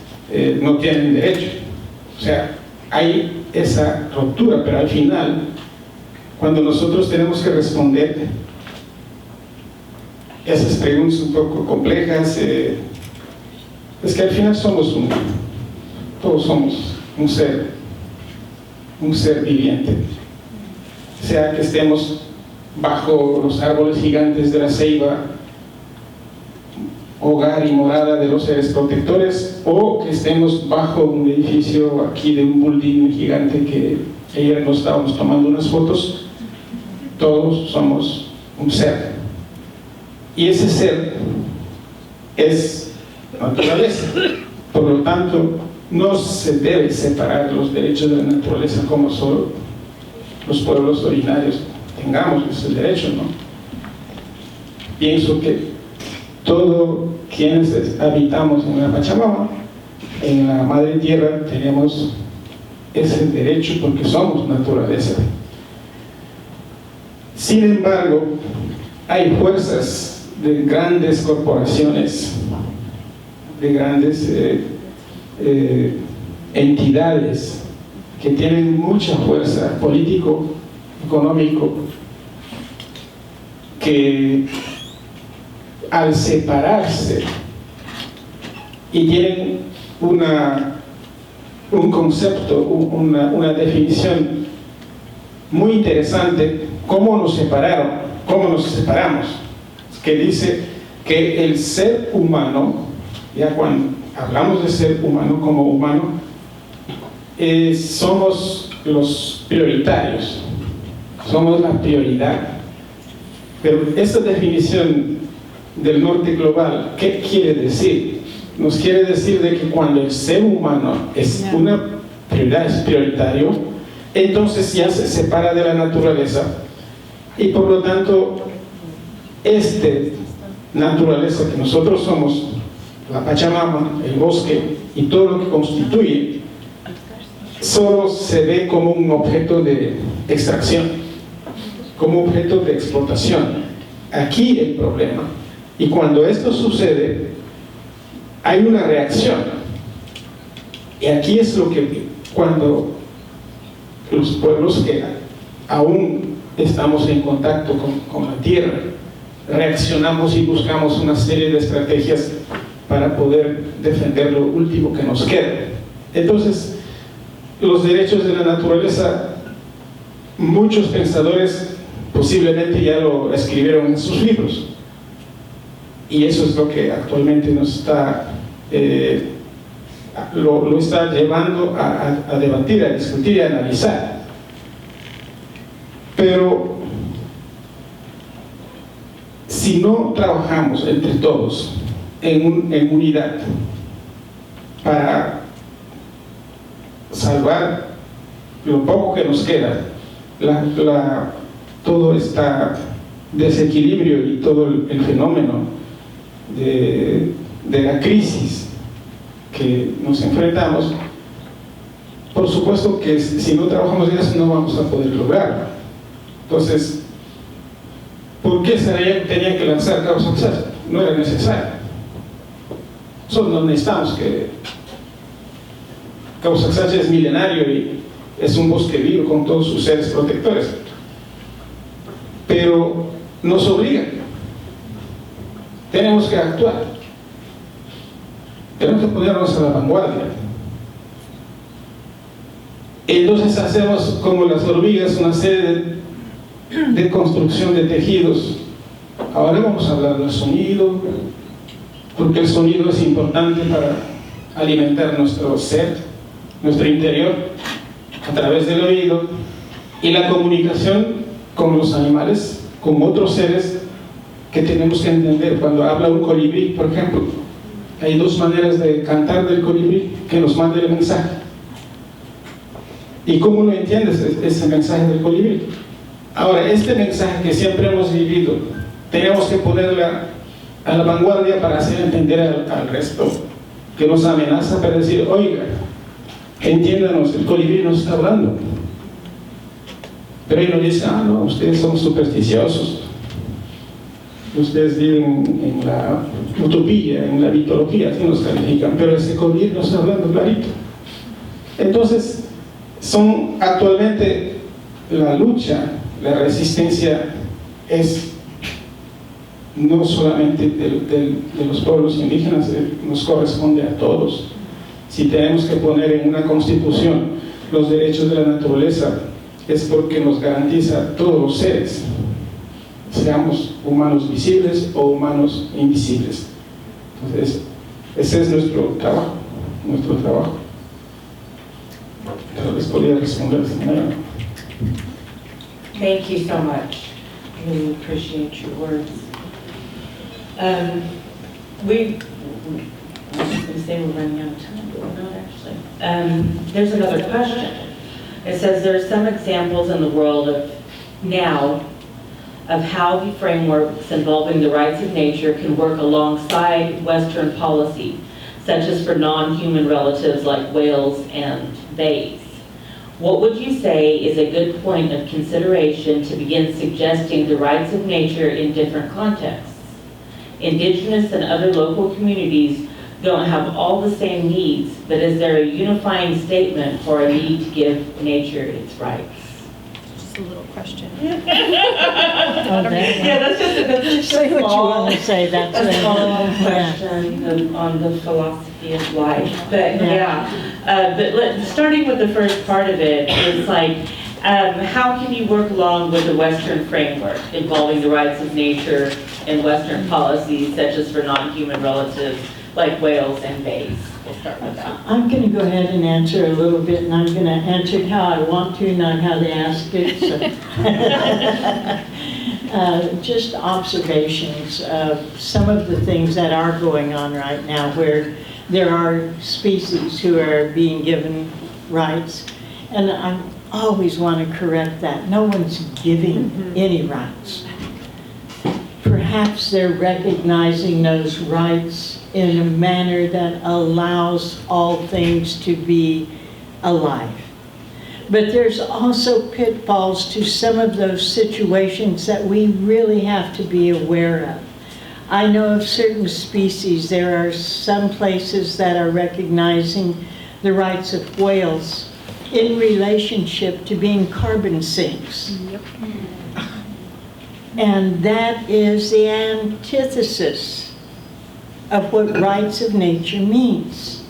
no tienen derecho. O sea, hay esa ruptura, pero al final, cuando nosotros tenemos que responder esas preguntas un poco complejas, es que al final todos somos un ser viviente, sea que estemos bajo los árboles gigantes de la ceiba, hogar y morada de los seres protectores, o que estemos bajo un edificio aquí de un building gigante que ayer nos estábamos tomando unas fotos. Todos somos un ser, y ese ser es naturaleza. Por lo tanto, no se debe separar los derechos de la naturaleza como solo los pueblos originarios tengamos ese derecho, ¿no? Pienso que todos quienes habitamos en la Pachamama, en la Madre Tierra, tenemos ese derecho porque somos naturaleza. Sin embargo, hay fuerzas de grandes corporaciones, de grandes entidades que tienen mucha fuerza político, económico, que al separarse y tienen un concepto, una definición muy interesante, cómo nos separamos, que dice que el ser humano, ya cuando hablamos de ser humano como humano, somos los prioritarios, somos la prioridad. Pero esta definición del norte global, ¿qué quiere decir? Nos quiere decir de que cuando el ser humano es una prioridad, es prioritario, entonces ya se separa de la naturaleza y por lo tanto esta naturaleza que nosotros somos, la Pachamama, el bosque y todo lo que constituye, solo se ve como un objeto de extracción, como objeto de explotación. Aquí el problema. Y cuando esto sucede, hay una reacción. Y aquí es lo que, cuando los pueblos que aún estamos en contacto con la tierra, reaccionamos y buscamos una serie de estrategias para poder defender lo último que nos queda. Entonces, los derechos de la naturaleza, muchos pensadores posiblemente ya lo escribieron en sus libros. Y eso es lo que actualmente nos está, lo está llevando a debatir, a discutir y a analizar. Pero si no trabajamos entre todos en unidad para salvar lo poco que nos queda, todo este desequilibrio y todo el fenómeno de la crisis que nos enfrentamos, por supuesto que si no trabajamos en eso no vamos a poder lograrlo. Entonces, ¿por qué tenía que lanzar Cabo Saxacha? No era necesario. Solo no necesitamos que Cabo Saxacha es milenario y es un bosque vivo con todos sus seres protectores, pero nos obligan. Tenemos que actuar, tenemos que ponernos a la vanguardia. Entonces hacemos como las hormigas una serie de construcción de tejidos. Ahora vamos a hablar del sonido, porque el sonido es importante para alimentar nuestro ser, nuestro interior, a través del oído, y la comunicación con los animales, con otros seres que tenemos que entender. Cuando habla un colibrí, por ejemplo, hay dos maneras de cantar del colibrí que nos manda el mensaje. ¿Y cómo lo entiendes ese mensaje del colibrí? Ahora, este mensaje que siempre hemos vivido, tenemos que ponerla a la vanguardia para hacer entender al resto que nos amenaza, para decir, oiga, entiéndanos, el colibrí nos está hablando. Pero ellos dicen, no, ustedes son supersticiosos, ustedes viven en la utopía, en la mitología, así nos califican, pero ese colibrí nos está hablando clarito. Entonces, actualmente la lucha, la resistencia es no solamente de los pueblos indígenas, nos corresponde a todos. Si tenemos que poner en una constitución los derechos de la naturaleza, es porque nos garantiza a todos los seres, seamos humanos visibles o humanos invisibles. Entonces, ese es nuestro trabajo. Pero les podría responder de esta manera. Thank you so much. Really appreciate your words. I was just going to say we're running out of time, but we're not actually. There's another question. It says there are some examples in the world of now of how the frameworks involving the rights of nature can work alongside Western policy, such as for non-human relatives like whales and bays. What would you say is a good point of consideration to begin suggesting the rights of nature in different contexts? Indigenous and other local communities don't have all the same needs, but is there a unifying statement for a need to give nature its rights? Just a little question. Oh, Yeah, that's just say a what you small, want to say. That's a follow-up yeah. question on the philosophy of life. But starting with the first part of it, it's like, how can you work along with the Western framework involving the rights of nature and Western policies, such as for non-human relatives like whales and bays? We'll start with that. I'm going to go ahead and answer a little bit, and I'm going to answer it how I want to, not how they asked it. So. Just observations of some of the things that are going on right now, where there are species who are being given rights, and I always want to correct that. No one's giving any rights. Perhaps they're recognizing those rights in a manner that allows all things to be alive. But there's also pitfalls to some of those situations that we really have to be aware of. I know of certain species, there are some places that are recognizing the rights of whales in relationship to being carbon sinks. Yep. And that is the antithesis of what rights of nature means.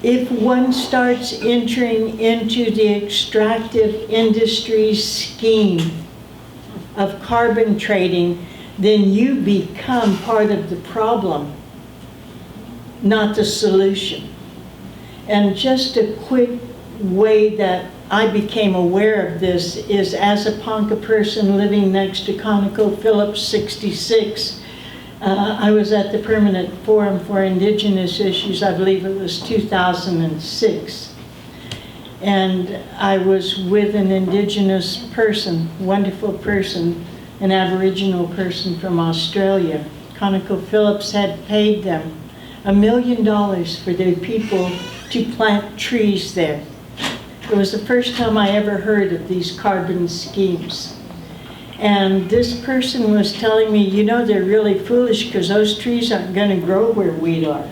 If one starts entering into the extractive industry's scheme of carbon trading, then you become part of the problem, not the solution. And just a quick way that I became aware of this is as a Ponca person living next to ConocoPhillips 66. I was at the Permanent Forum for Indigenous Issues, I believe it was 2006. And I was with an Indigenous person, wonderful person, an Aboriginal person from Australia. ConocoPhillips had paid them $1 million for their people to plant trees there. It was the first time I ever heard of these carbon schemes. And this person was telling me, you know, they're really foolish because those trees aren't going to grow where we are.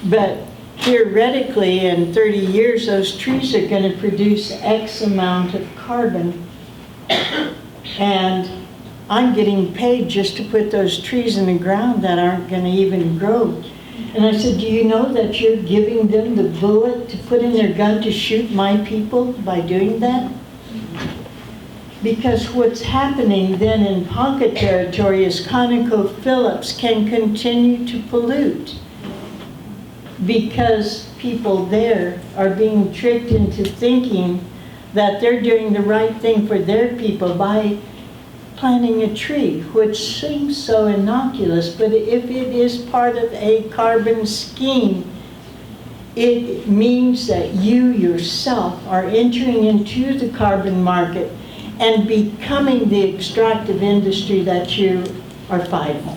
But theoretically, in 30 years, those trees are going to produce X amount of carbon. And I'm getting paid just to put those trees in the ground that aren't going to even grow. And I said, do you know that you're giving them the bullet to put in their gun to shoot my people by doing that? Because what's happening then in Ponca territory is ConocoPhillips can continue to pollute because people there are being tricked into thinking that they're doing the right thing for their people by planting a tree, which seems so innocuous, but if it is part of a carbon scheme, it means that you yourself are entering into the carbon market and becoming the extractive industry that you are fighting.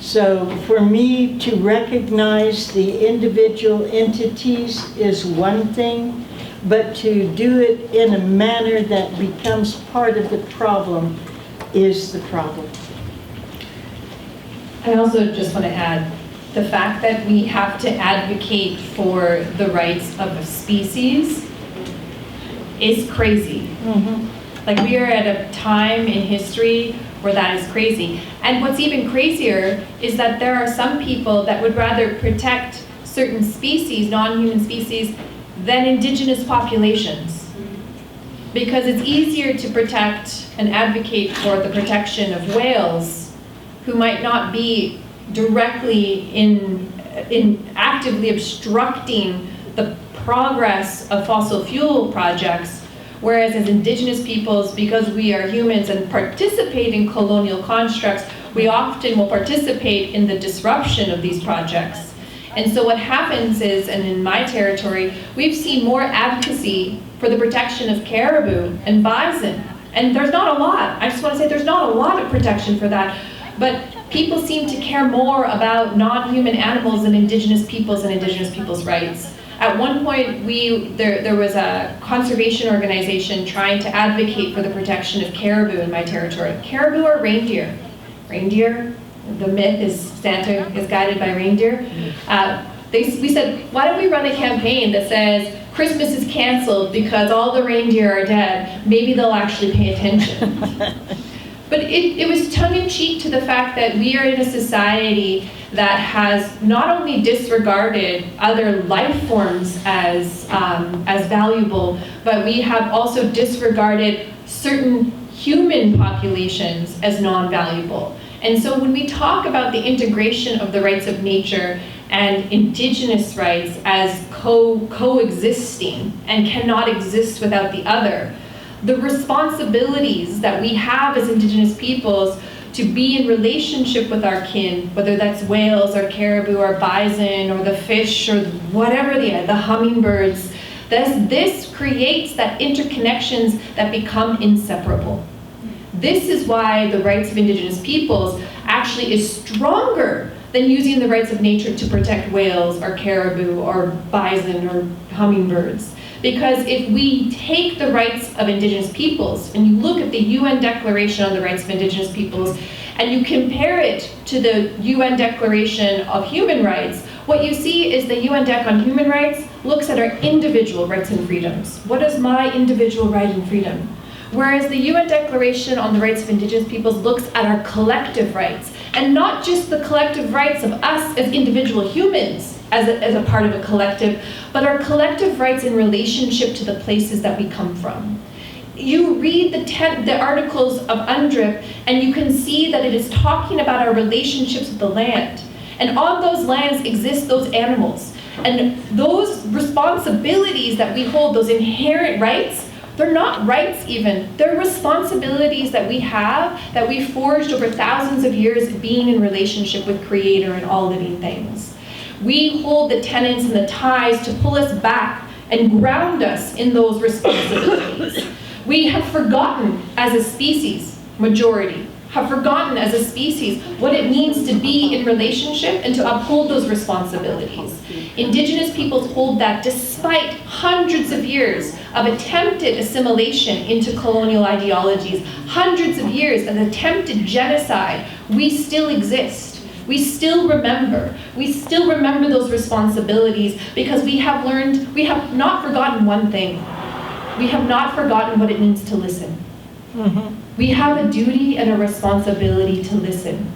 So for me to recognize the individual entities is one thing, but to do it in a manner that becomes part of the problem is the problem. I also just want to add the fact that we have to advocate for the rights of a species is crazy. Like, we are at a time in history where that is crazy. And what's even crazier is that there are some people that would rather protect certain species, non-human species, than indigenous populations. Because it's easier to protect and advocate for the protection of whales who might not be directly in actively obstructing the progress of fossil fuel projects, whereas as indigenous peoples, because we are humans and participate in colonial constructs, we often will participate in the disruption of these projects. And so what happens is, and in my territory, we've seen more advocacy for the protection of caribou and bison. And there's not a lot. I just want to say there's not a lot of protection for that. But people seem to care more about non-human animals than Indigenous peoples and Indigenous peoples' rights. At one point, there was a conservation organization trying to advocate for the protection of caribou in my territory. Caribou are reindeer. Reindeer, the myth is Santa is guided by reindeer. We said, why don't we run a campaign that says, Christmas is canceled because all the reindeer are dead. Maybe they'll actually pay attention. But it was tongue-in-cheek to the fact that we are in a society that has not only disregarded other life forms as valuable, but we have also disregarded certain human populations as non-valuable. And so when we talk about the integration of the rights of nature and Indigenous rights as coexisting and cannot exist without the other, the responsibilities that we have as Indigenous peoples to be in relationship with our kin, whether that's whales or caribou or bison or the fish or whatever the hummingbirds, this creates that interconnections that become inseparable. This is why the rights of Indigenous peoples actually is stronger than using the rights of nature to protect whales or caribou or bison or hummingbirds. Because if we take the rights of Indigenous peoples and you look at the UN Declaration on the Rights of Indigenous Peoples and you compare it to the UN Declaration of Human Rights, what you see is the UN Dec on Human Rights looks at our individual rights and freedoms. What is my individual right and freedom? Whereas the UN Declaration on the Rights of Indigenous Peoples looks at our collective rights, and not just the collective rights of us as individual humans, as a part of a collective, but our collective rights in relationship to the places that we come from. You read the articles of UNDRIP, and you can see that it is talking about our relationships with the land. And on those lands exist those animals. And those responsibilities that we hold, those inherent rights, they're not rights even. They're responsibilities that we have, that we forged over thousands of years being in relationship with Creator and all living things. We hold the tenets and the ties to pull us back and ground us in those responsibilities. We have forgotten as a species, majority, have forgotten as a species what it means to be in relationship and to uphold those responsibilities. Indigenous peoples hold that despite hundreds of years of attempted assimilation into colonial ideologies, hundreds of years of attempted genocide, we still exist. We still remember those responsibilities because we have not forgotten one thing. We have not forgotten what it means to listen. Mm-hmm. We have a duty and a responsibility to listen.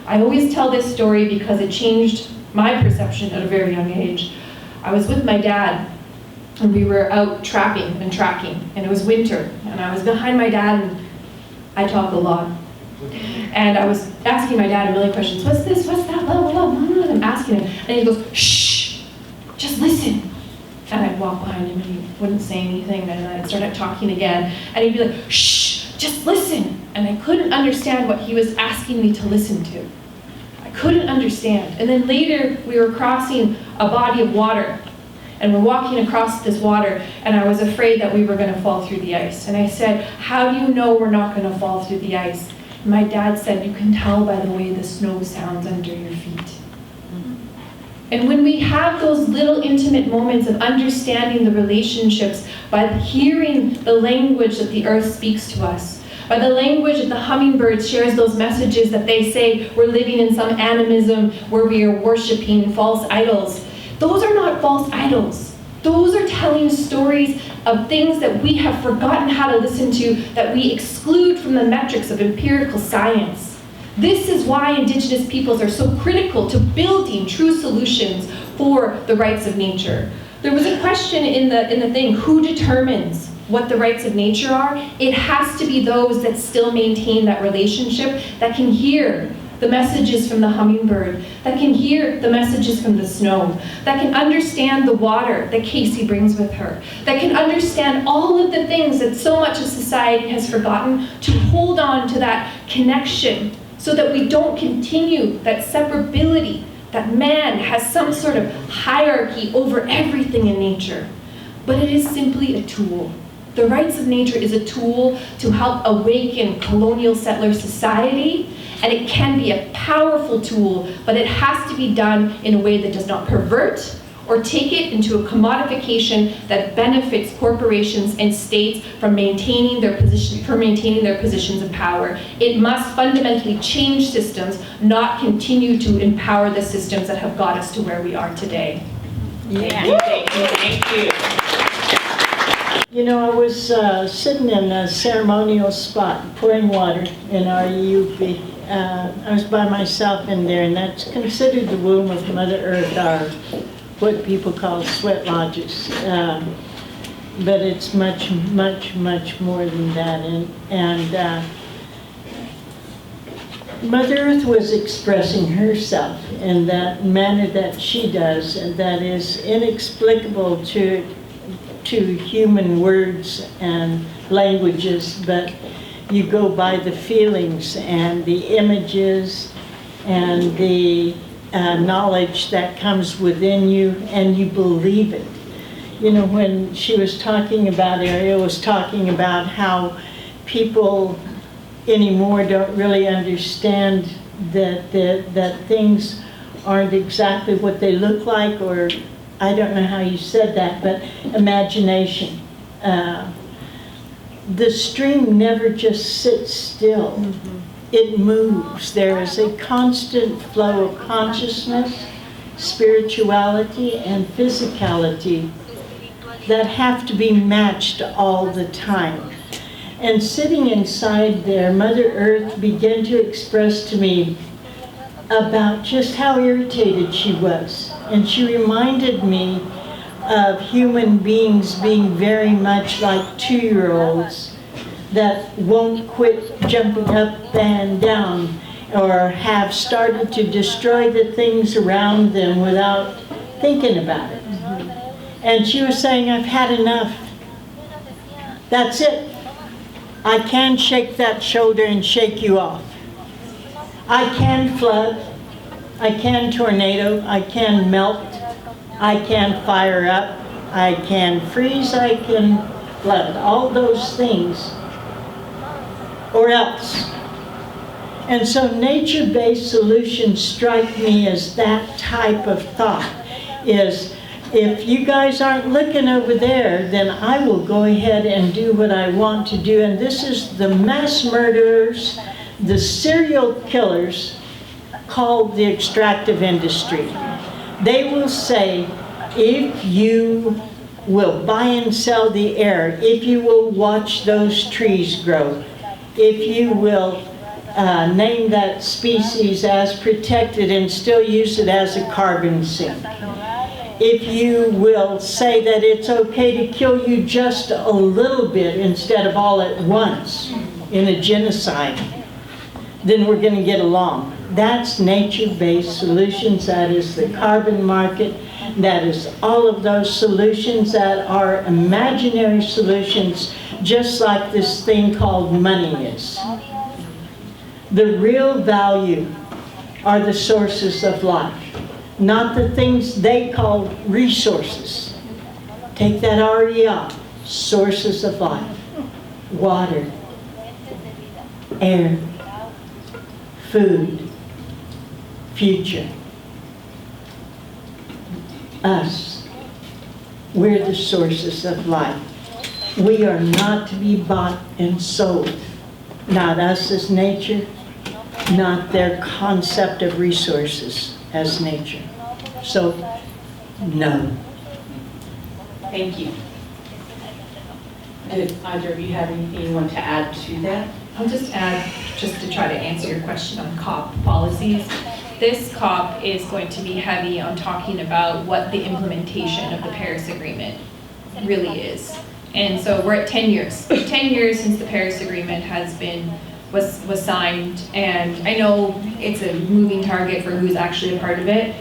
I always tell this story because it changed my perception at a very young age. I was with my dad and we were out trapping and tracking, and it was winter, and I was behind my dad, and I talk a lot. And I was asking my dad a million questions. What's this? What's that? Blah, blah, blah. I'm asking him. And he goes, shh, just listen. And I'd walk behind him and he wouldn't say anything. And I'd start talking again. And he'd be like, shh, just listen. And I couldn't understand what he was asking me to listen to. I couldn't understand. And then later we were crossing a body of water. And we're walking across this water, and I was afraid that we were going to fall through the ice. And I said, how do you know we're not going to fall through the ice? My dad said, you can tell by the way the snow sounds under your feet. Mm-hmm. And when we have those little intimate moments of understanding the relationships by hearing the language that the earth speaks to us, by the language that the hummingbird shares those messages that they say we're living in some animism where we are worshiping false idols, those are not false idols. Those are telling stories of things that we have forgotten how to listen to, that we exclude from the metrics of empirical science. This is why Indigenous peoples are so critical to building true solutions for the rights of nature. There was a question in the thing, who determines what the rights of nature are? It has to be those that still maintain that relationship, that can hear the messages from the hummingbird, that can hear the messages from the snow, that can understand the water that Casey brings with her, that can understand all of the things that so much of society has forgotten, to hold on to that connection so that we don't continue that separability that man has some sort of hierarchy over everything in nature, but it is simply a tool. The rights of nature is a tool to help awaken colonial settler society, and it can be a powerful tool, but it has to be done in a way that does not pervert or take it into a commodification that benefits corporations and states from maintaining their positions of power. It must fundamentally change systems, not continue to empower the systems that have got us to where we are today. Yeah. Thank you. You know, I was sitting in a ceremonial spot, pouring water in our UP. I was by myself in there, and that's considered the womb of Mother Earth, our what people call sweat lodges. But it's much, much, much more than that. And Mother Earth was expressing herself in that manner that she does, and that is inexplicable to human words and languages, but you go by the feelings and the images and the knowledge that comes within you, and you believe it. You know, when she was talking about, Ariel was talking about how people anymore don't really understand that things aren't exactly what they look like, or I don't know how you said that, but imagination. The stream never just sits still. Mm-hmm. It moves. There is a constant flow of consciousness, spirituality, and physicality that have to be matched all the time. And sitting inside there, Mother Earth began to express to me about just how irritated she was. And she reminded me of human beings being very much like 2-year-olds that won't quit jumping up and down, or have started to destroy the things around them without thinking about it. Mm-hmm. And she was saying, I've had enough. That's it. I can shake that shoulder and shake you off. I can flood. I can tornado. I can melt. I can fire up. I can freeze. I can flood. All those things. Or else. And so nature-based solutions strike me as that type of thought. Is, if you guys aren't looking over there, then I will go ahead and do what I want to do. And this is the mass murderers, the serial killers, called the extractive industry. They will say, if you will buy and sell the air, if you will watch those trees grow, if you will name that species as protected and still use it as a carbon sink, if you will say that it's okay to kill you just a little bit instead of all at once in a genocide, then we're going to get along. That's nature-based solutions. That is the carbon market. That is all of those solutions that are imaginary solutions, just like this thing called money is. The real value are the sources of life, not the things they call resources. Take that already out. Sources of life. Water, air, food, future. Us. We're the sources of life. We are not to be bought and sold. Not us as nature, not their concept of resources as nature. So, no. Thank you. Did either of you have anything you want to add to that? I'll just add, just to try to answer your question on COP policies. This COP is going to be heavy on talking about what the implementation of the Paris Agreement really is. And so we're at 10 years. 10 years since the Paris Agreement was signed, and I know it's a moving target for who's actually a part of it,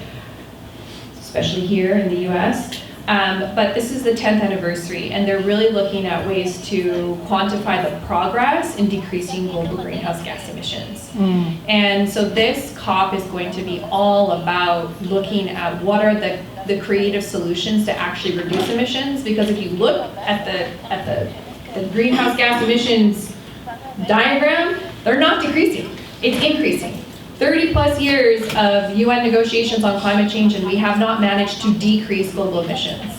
especially here in the US. But this is the 10th anniversary, and they're really looking at ways to quantify the progress in decreasing global greenhouse gas emissions. And so this COP is going to be all about looking at what are the creative solutions to actually reduce emissions, because if you look at the greenhouse gas emissions diagram, they're not decreasing, it's increasing. 30 plus years of UN negotiations on climate change, and we have not managed to decrease global emissions.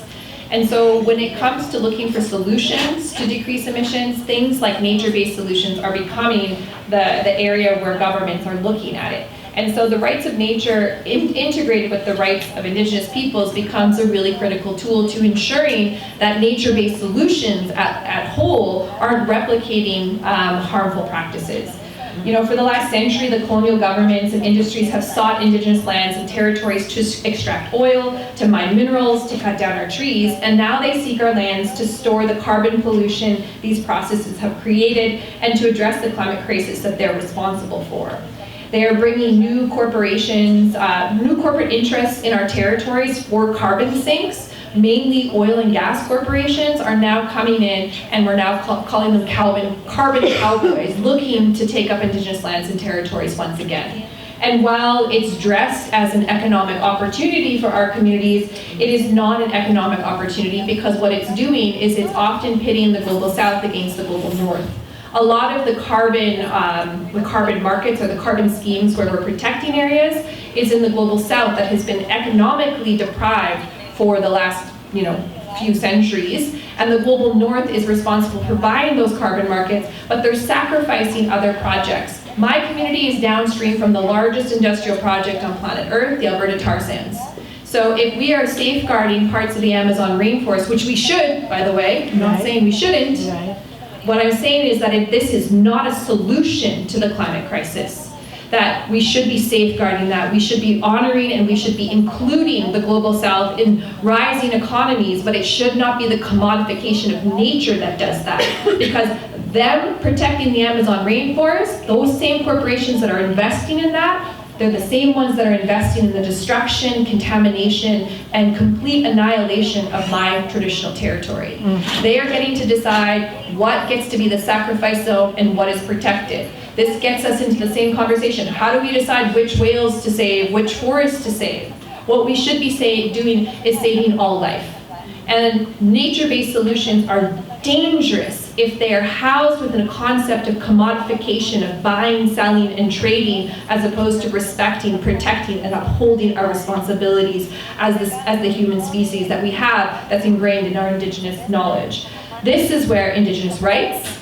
And so when it comes to looking for solutions to decrease emissions, things like nature-based solutions are becoming the area where governments are looking at it. And so the rights of nature integrated with the rights of Indigenous peoples becomes a really critical tool to ensuring that nature-based solutions at whole aren't replicating harmful practices. You know, for the last century, the colonial governments and industries have sought Indigenous lands and territories to extract oil, to mine minerals, to cut down our trees, and now they seek our lands to store the carbon pollution these processes have created and to address the climate crisis that they're responsible for. They are bringing new corporations, new corporate interests in our territories for carbon sinks. Mainly oil and gas corporations are now coming in, and we're now calling them carbon cowboys, looking to take up Indigenous lands and territories once again. And while it's dressed as an economic opportunity for our communities, it is not an economic opportunity, because what it's doing is it's often pitting the global south against the global north. A lot of the carbon markets or the carbon schemes where we're protecting areas is in the global south that has been economically deprived for the last, few centuries, and the global north is responsible for buying those carbon markets, but they're sacrificing other projects. My community is downstream from the largest industrial project on planet Earth, the Alberta tar sands. So if we are safeguarding parts of the Amazon rainforest, which we should, by the way, I'm not saying we shouldn't, what I'm saying is that if this is not a solution to the climate crisis, that we should be safeguarding that, we should be honoring and we should be including the global south in rising economies, but it should not be the commodification of nature that does that. Because them protecting the Amazon rainforest, those same corporations that are investing in that, they're the same ones that are investing in the destruction, contamination, and complete annihilation of my traditional territory. They are getting to decide what gets to be the sacrifice zone and what is protected. This gets us into the same conversation. How do we decide which whales to save, which forests to save? What we should be doing is saving all life. And nature-based solutions are dangerous if they are housed within a concept of commodification, of buying, selling, and trading, as opposed to respecting, protecting, and upholding our responsibilities as the human species that we have that's ingrained in our Indigenous knowledge. This is where Indigenous rights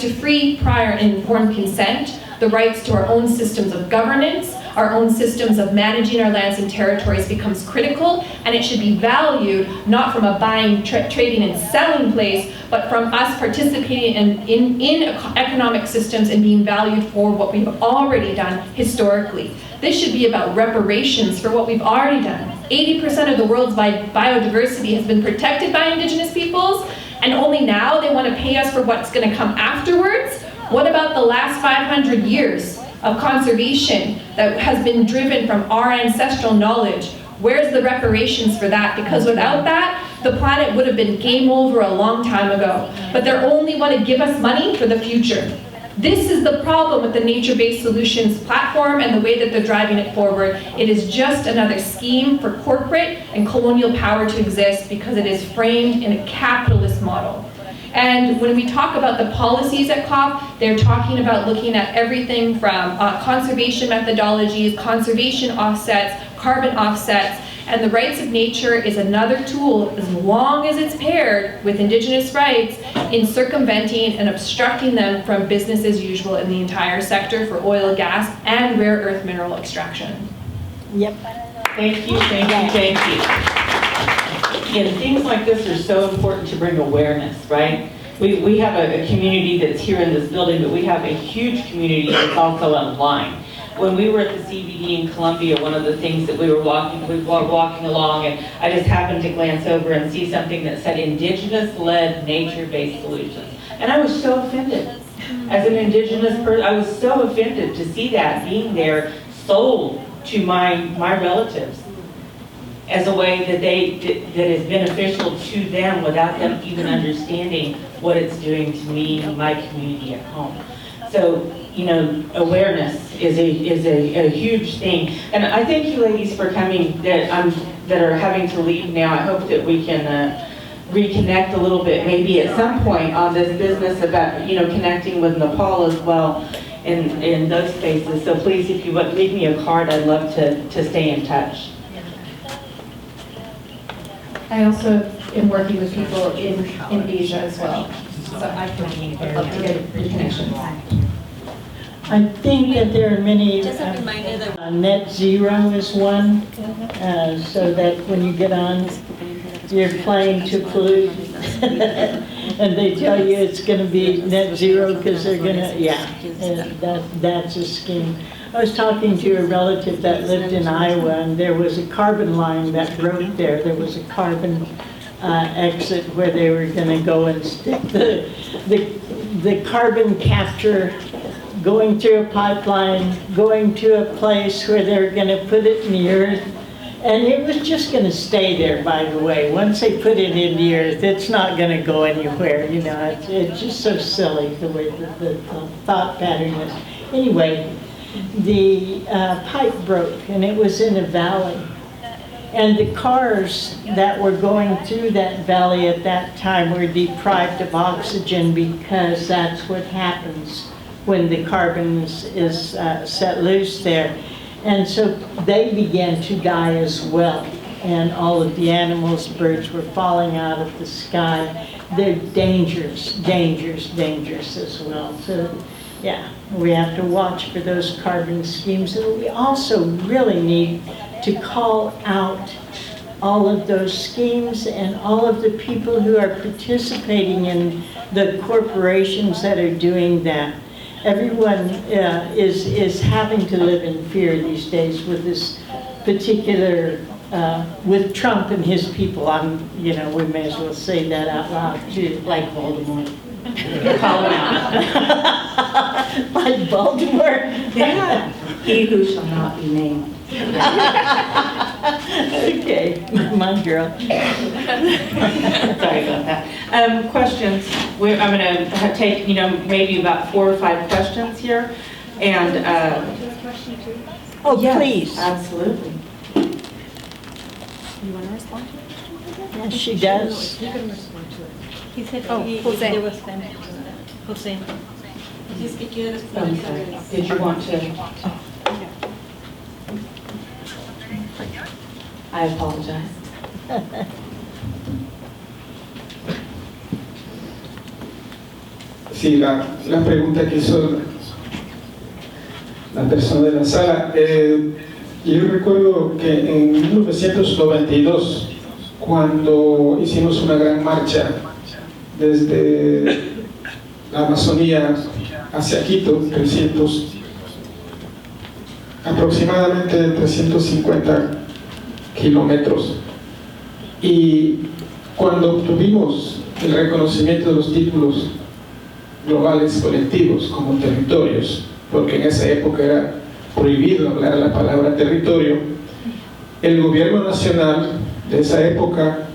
to free, prior, and informed consent, the rights to our own systems of governance, our own systems of managing our lands and territories becomes critical, and it should be valued not from a buying, trading, and selling place, but from us participating in economic systems and being valued for what we've already done historically. This should be about reparations for what we've already done. 80% of the world's biodiversity has been protected by Indigenous peoples, and only now they want to pay us for what's going to come afterwards? What about the last 500 years of conservation that has been driven from our ancestral knowledge? Where's the reparations for that? Because without that, the planet would have been game over a long time ago. But they only want to give us money for the future. This is the problem with the nature-based solutions platform and the way that they're driving it forward. It is just another scheme for corporate and colonial power to exist because it is framed in a capitalist model. And when we talk about the policies at COP, they're talking about looking at everything from conservation methodologies, conservation offsets, carbon offsets, and the rights of nature is another tool, as long as it's paired with Indigenous rights, in circumventing and obstructing them from business as usual in the entire sector for oil, gas, and rare earth mineral extraction. Yep. Thank you, thank you, thank you. And things like this are so important to bring awareness, right? We have a community that's here in this building, but we have a huge community that's also online. When we were at the CBD in Columbia, one of the things that we were walking along, and I just happened to glance over and see something that said Indigenous-led nature-based solutions. And I was so offended. As an Indigenous person, I was so offended to see that being there sold to my relatives. as a way that that is beneficial to them without them even understanding what it's doing to me and my community at home. So, you know, awareness is a huge thing. And I thank you ladies for coming that are having to leave now. I hope that we can reconnect a little bit, maybe at some point on this business about, you know, connecting with Nepal as well in those spaces. So please, if you would leave me a card, I'd love to stay in touch. I also am working with people in Asia as well, so I can love to get connections. I think that there are many, Just a reminder that net zero is one, so that when you get on your plane to pollute, and they tell you it's going to be net zero because they're going to, that's a scheme. I was talking to a relative that lived in Iowa, and there was a carbon line that broke there. There was a carbon exit where they were going to go and stick the carbon capture going through a pipeline, going to a place where they're going to put it in the earth. And it was just going to stay there, by the way. Once they put it in the earth, it's not going to go anywhere. You know, it's just so silly the way the thought pattern is. Anyway, the pipe broke, and it was in a valley. And the cars that were going through that valley at that time were deprived of oxygen, because that's what happens when the carbon is set loose there. And so they began to die as well. And all of the animals, birds were falling out of the sky. They're dangerous, dangerous, dangerous as well. So yeah, we have to watch for those carbon schemes. And we also really need to call out all of those schemes and all of the people who are participating in the corporations that are doing that. Everyone is having to live in fear these days with this particular, with Trump and his people. You know, we may as well say that out loud too. Like Voldemort. Call him out. Like Baltimore? Yeah. He who shall not be named. Okay, my girl. Sorry about that. Questions? I'm going to take, you know, maybe about 4 or 5 questions here. And, Oh, yes, please. Absolutely. you want to respond to it? Yes, she does. You can respond to it. He said Jose. there was time. Jose. Dice que quiere I'm responder. sorry. Did you want to? I apologize. Sí, la pregunta que hizo la persona de la sala, yo recuerdo que en 1992, cuando hicimos una gran marcha desde la Amazonía hacia Quito, aproximadamente 350 kilómetros, y cuando obtuvimos el reconocimiento de los títulos globales colectivos como territorios, porque en esa época era prohibido hablar la palabra territorio, el gobierno nacional de esa época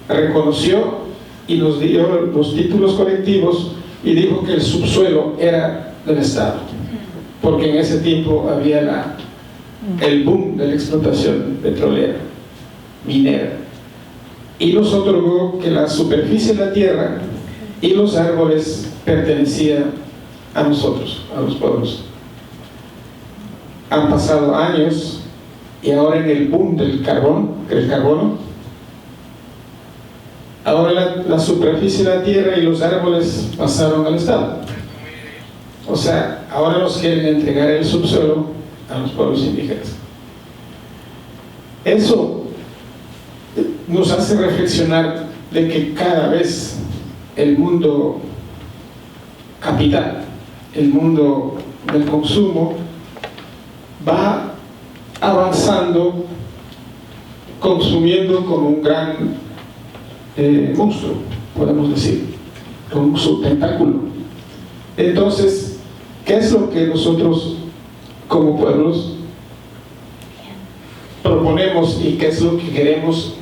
reconoció y nos dio los títulos colectivos y dijo que el subsuelo era del Estado, porque en ese tiempo había el boom de la explotación petrolera, minera, y nos otorgó que la superficie de la tierra y los árboles pertenecían a nosotros, a los pueblos. Han pasado años y ahora en el boom del carbono, ahora la superficie de la tierra y los árboles pasaron al Estado. O sea, ahora nos quieren entregar el subsuelo a los pueblos indígenas. Eso nos hace reflexionar de que cada vez el mundo capital, el mundo del consumo, va avanzando, consumiendo como un gran monstruo, podemos decir, con su tentáculo. Entonces, ¿qué es lo que nosotros como pueblos proponemos y qué es lo que queremos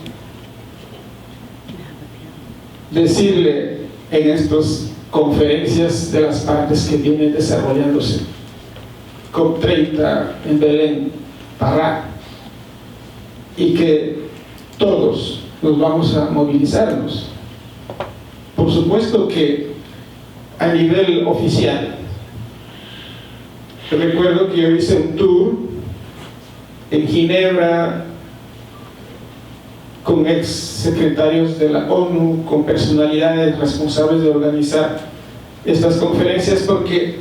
decirle en estas conferencias de las partes que vienen desarrollándose. COP30 en Belén, Pará, y que todos nos vamos a movilizarnos. Por supuesto que a nivel oficial, recuerdo que yo hice un tour en Ginebra con ex secretarios de la ONU, con personalidades responsables de organizar estas conferencias, porque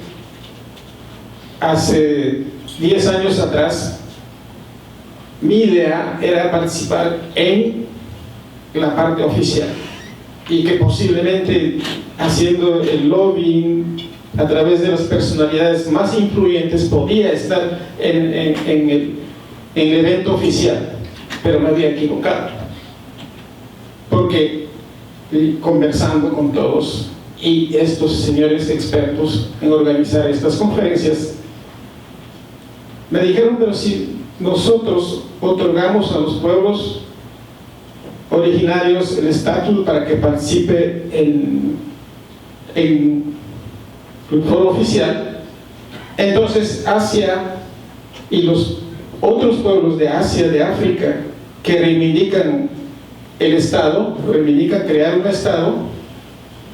hace 10 años atrás mi idea era participar en la parte oficial y que posiblemente haciendo el lobbying a través de las personalidades más influyentes podía estar en el evento oficial, pero me había equivocado, porque conversando con todos y estos señores expertos en organizar estas conferencias me dijeron, pero si nosotros otorgamos a los pueblos originarios el estatus para que participe en el foro oficial, entonces Asia y los otros pueblos de Asia, de África, que reivindican el Estado, reivindican crear un Estado,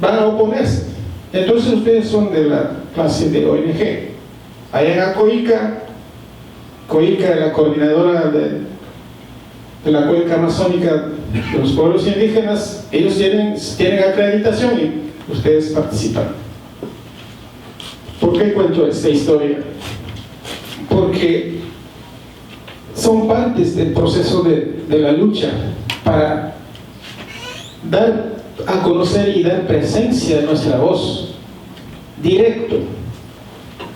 van a oponerse. Entonces ustedes son de la clase de ONG. Allá en Acoica, la coordinadora de la cuenca amazónica de los pueblos indígenas, ellos tienen acreditación y ustedes participan. ¿Por qué cuento esta historia? Porque son partes del proceso de la lucha para dar a conocer y dar presencia a nuestra voz directo.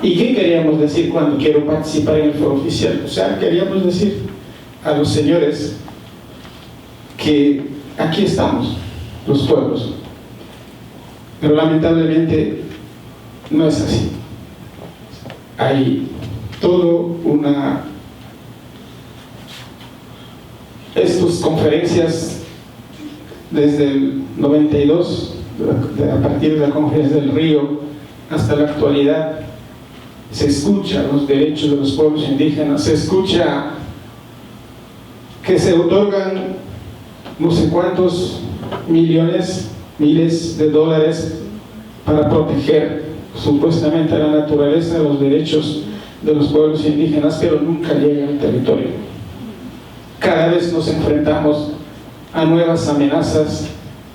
¿Y qué queríamos decir cuando quiero participar en el foro oficial? O sea, queríamos decir a los señores que aquí estamos, los pueblos, pero lamentablemente no es así. Hay todo estas conferencias desde el 92, a partir de la conferencia del Río hasta la actualidad, se escucha los derechos de los pueblos indígenas, se escucha que se otorgan no sé cuántos millones, miles de dólares para proteger supuestamente a la naturaleza, los derechos de los pueblos indígenas, pero nunca llegan al territorio. Cada vez nos enfrentamos a nuevas amenazas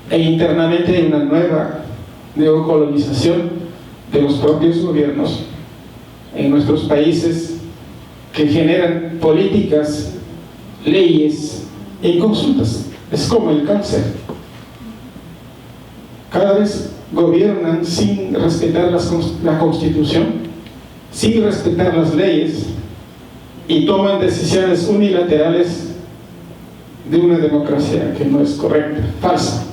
e internamente hay una nueva neocolonización de los propios gobiernos en nuestros países que generan políticas, leyes e consultas. Es como el cáncer. Cada vez gobiernan sin respetar la Constitución, sin respetar las leyes y toman decisiones unilaterales de una democracia que no es correcta, falsa.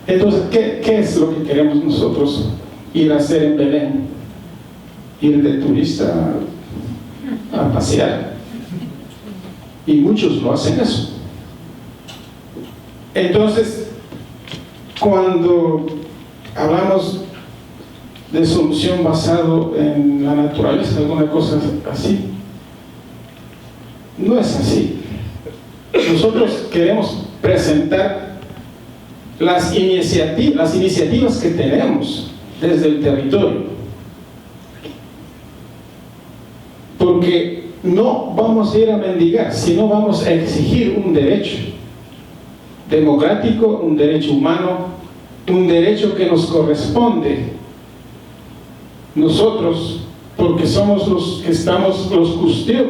Entonces, ¿qué es lo que queremos nosotros ir a hacer en Belén? Ir de turista a pasear. Y muchos lo hacen eso. Entonces, cuando hablamos de solución basado en la naturaleza, alguna cosa así, no es así. Nosotros queremos presentar las iniciativas que tenemos desde el territorio, porque no vamos a ir a mendigar, sino vamos a exigir un derecho democrático, un derecho humano, un derecho que nos corresponde nosotros, porque somos los que estamos, los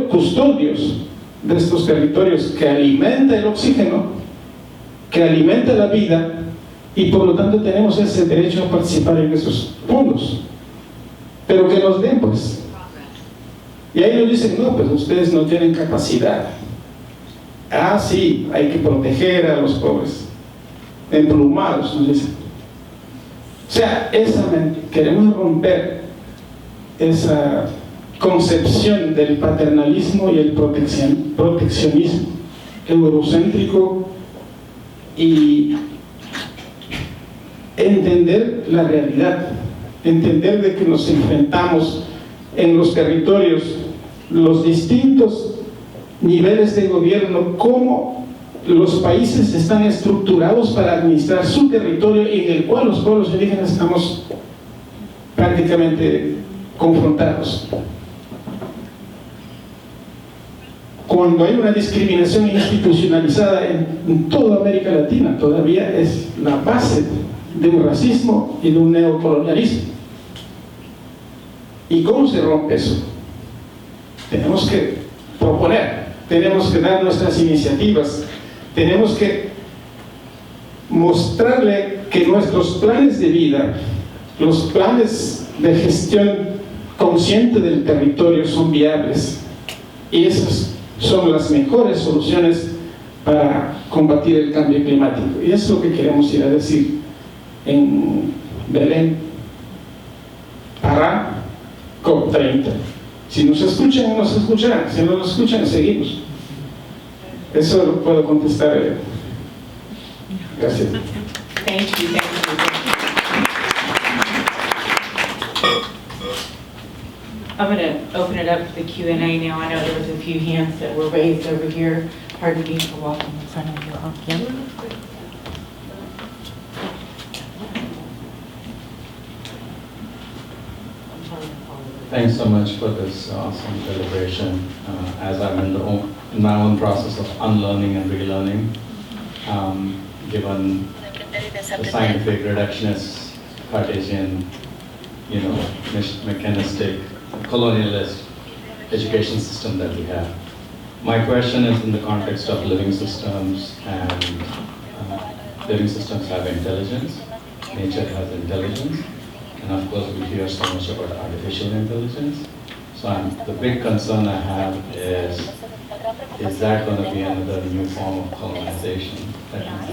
custodios de estos territorios, que alimenta el oxígeno, que alimenta la vida, y por lo tanto tenemos ese derecho a participar en esos fondos, pero que nos den, pues. Y ahí nos dicen, no, pues ustedes no tienen capacidad. Ah, sí, hay que proteger a los pobres, emplumados, nos dicen. O sea, queremos romper esa concepción del paternalismo y el proteccionismo eurocéntrico y entender la realidad, entender de que nos enfrentamos en los territorios, los distintos niveles de gobierno, cómo los países están estructurados para administrar su territorio y en el cual los pueblos indígenas estamos prácticamente confrontados. Cuando hay una discriminación institucionalizada en toda América Latina, todavía es la base de un racismo y de un neocolonialismo. ¿Y cómo se rompe eso? Tenemos que proponer, tenemos que dar nuestras iniciativas, tenemos que mostrarle que nuestros planes de vida, los planes de gestión consciente del territorio son viables, y esas son las mejores soluciones para combatir el cambio climático. Y eso es lo que queremos ir a decir en Belén, Pará, COP30. Si nos escuchan, nos escucharán. Si no nos escuchan, seguimos. Eso lo puedo contestar. Gracias. Thank you, thank you. I'm going to open it up to the Q&A now. I know there was a few hands that were raised over here. Pardon me for walking in front of you all again. Thanks so much for this awesome celebration. As I'm in my own process of unlearning and relearning, given the scientific reductionist, Cartesian, mechanistic, colonialist education system that we have. My question is in the context of living systems, and living systems have intelligence, nature has intelligence, and of course we hear so much about artificial intelligence. So the big concern I have is that going to be another new form of colonization that we have?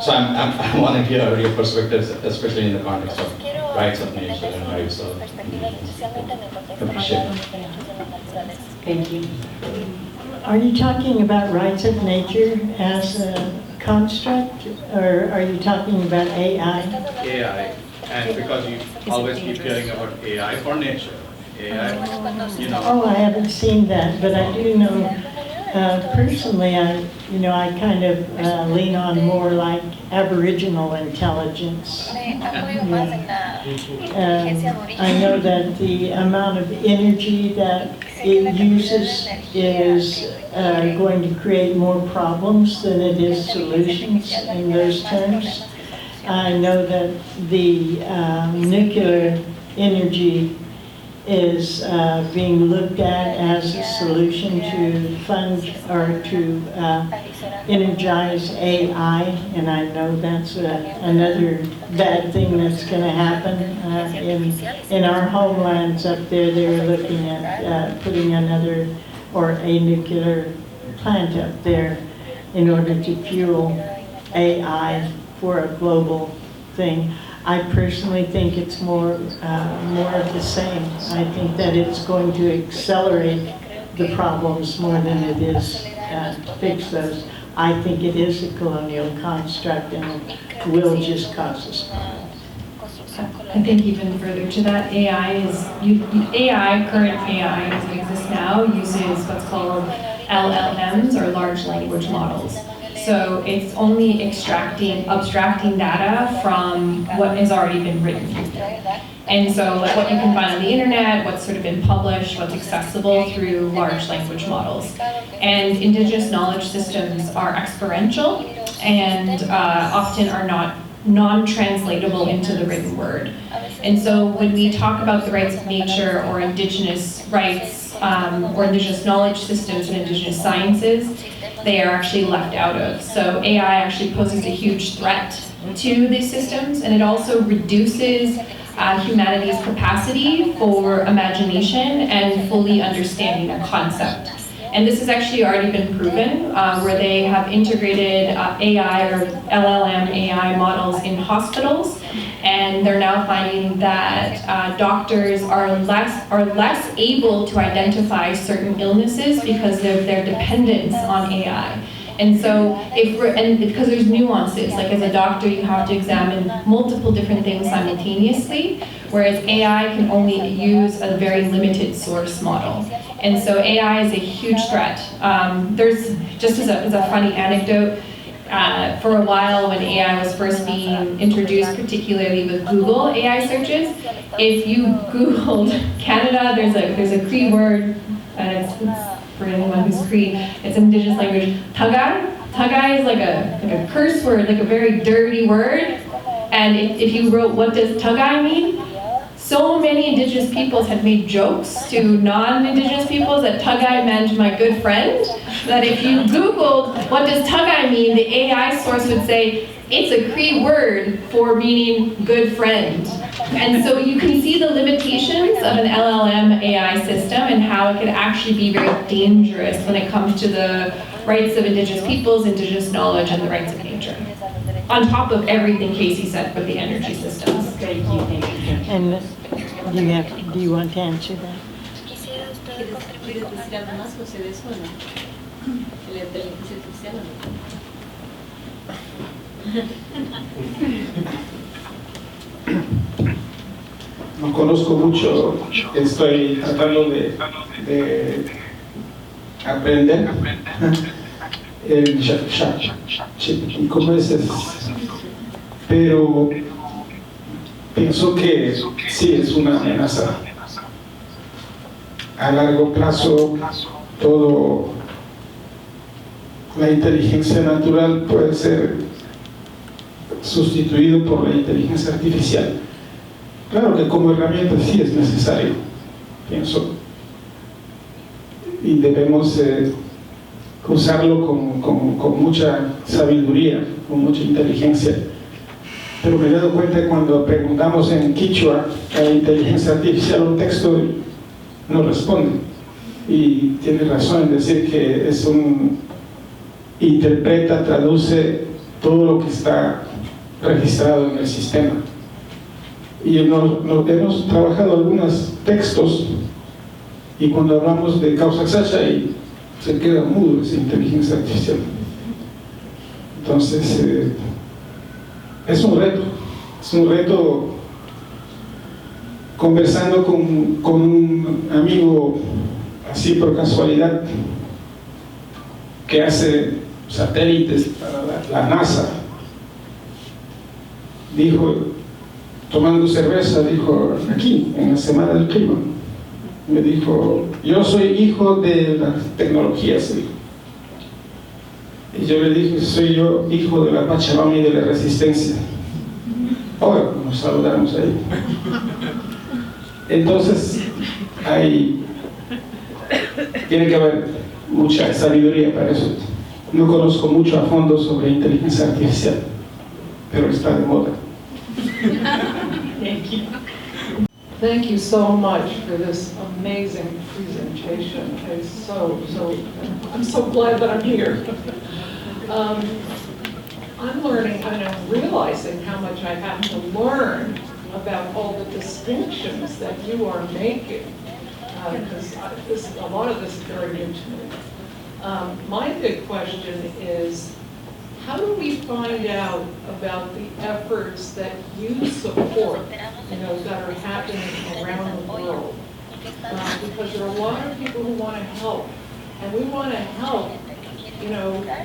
So I want to hear your perspectives, especially in the context of rights of nature and rights of indigenous. Appreciate it. Thank you. Are you talking about rights of nature as a construct, or are you talking about AI? AI, and because you always keep hearing about AI for nature. AI, Oh, I haven't seen that, but I do know, personally, I kind of lean on more like Aboriginal intelligence. I know that the amount of energy that it uses is going to create more problems than it is solutions in those terms. I know that the nuclear energy is being looked at as a solution to fund or to energize AI, and I know that's another bad thing that's going to happen. In our homelands up there, they're looking at putting another or a nuclear plant up there in order to fuel AI for a global thing. I personally think it's more of the same. I think that it's going to accelerate the problems more than it is fix those. I think it is a colonial construct and it will just cause us problems. I think even further to that, current AI as it exists now, uses what's called LLMs, or large language models. So it's only abstracting data from what has already been written. And so like what you can find on the internet, what's sort of been published, what's accessible through large language models. And indigenous knowledge systems are experiential and often are not non-translatable into the written word. And so when we talk about the rights of nature or indigenous rights or indigenous knowledge systems and indigenous sciences, they are actually left out of. So AI actually poses a huge threat to these systems, and it also reduces humanity's capacity for imagination and fully understanding a concept. And this has actually already been proven, where they have integrated AI or LLM AI models in hospitals, And they're now finding that doctors are less able to identify certain illnesses because of their dependence on AI. And so, because there's nuances, like as a doctor, you have to examine multiple different things simultaneously, whereas AI can only use a very limited source model. And so AI is a huge threat. There's, just as a funny anecdote, for a while when AI was first being introduced, particularly with Google AI searches, if you Googled Canada, there's a Cree word, and it's for anyone who's Cree, it's Indigenous language, tagai. Tagai is like a curse word, like a very dirty word. And if you wrote, what does tagai mean? So many Indigenous peoples had made jokes to non-Indigenous peoples that tagai meant my good friend, that if you Googled, what does tagai mean, the AI source would say, it's a Cree word for meaning good friend. And so you can see the limitations of an LLM AI system and how it can actually be very dangerous when it comes to the rights of Indigenous peoples, Indigenous knowledge, and the rights of nature. On top of everything Casey said with the energy systems. Thank you, thank you. And do you want to answer that? ¿Quieres decir algo más, José, de eso o no? ¿La inteligencia artificial o no? No conozco mucho, estoy tratando de aprender el chip, ¿cómo es eso? Pero pienso que sí es una amenaza. A largo plazo, todo la inteligencia natural puede ser sustituido por la inteligencia artificial. Claro que como herramienta sí es necesario, pienso, y debemos usarlo con mucha sabiduría, con mucha inteligencia. Pero me he dado cuenta cuando preguntamos en Quichua a la inteligencia artificial un texto, no responde. Y tiene razón en decir que interpreta, traduce todo lo que está registrado en el sistema. Y hemos trabajado algunos textos y cuando hablamos de causa exacta se queda mudo esa inteligencia artificial. Entonces, es un reto conversando con un amigo así por casualidad que hace satélites para la NASA. Dijo, tomando cerveza, dijo, aquí, en la Semana del Clima, me dijo, yo soy hijo de las tecnologías, dijo. Y yo le dije, soy yo hijo de la Pachamama y de la resistencia. Ahora nos saludamos ahí. Entonces, tiene que haber mucha sabiduría para eso. No conozco mucho a fondo sobre inteligencia artificial, pero está de moda. Thank you. Thank you so much for this amazing presentation. I'm so glad that I'm here. I'm learning and I'm realizing how much I have to learn about all the distinctions that you are making, because a lot of this is very new to me. My big question is, how do we find out about the efforts that you support, that are happening around the world? Because there are a lot of people who want to help, and we want to help,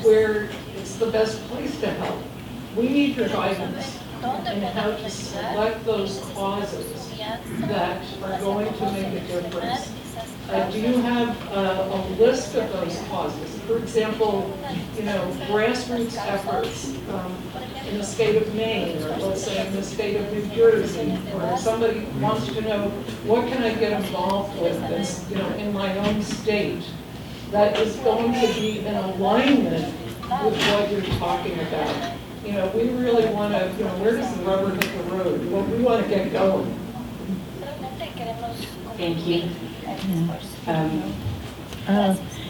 where it's the best place to help. We need your guidance in how to select those causes that are going to make a difference. Do you have a list of those causes? For example, grassroots efforts in the state of Maine, or let's say in the state of New Jersey, or somebody wants to know, what can I get involved with that's, in my own state that is going to be in alignment with what you're talking about? We really want to, where does the rubber hit the road? Well, we want to get going. Thank you.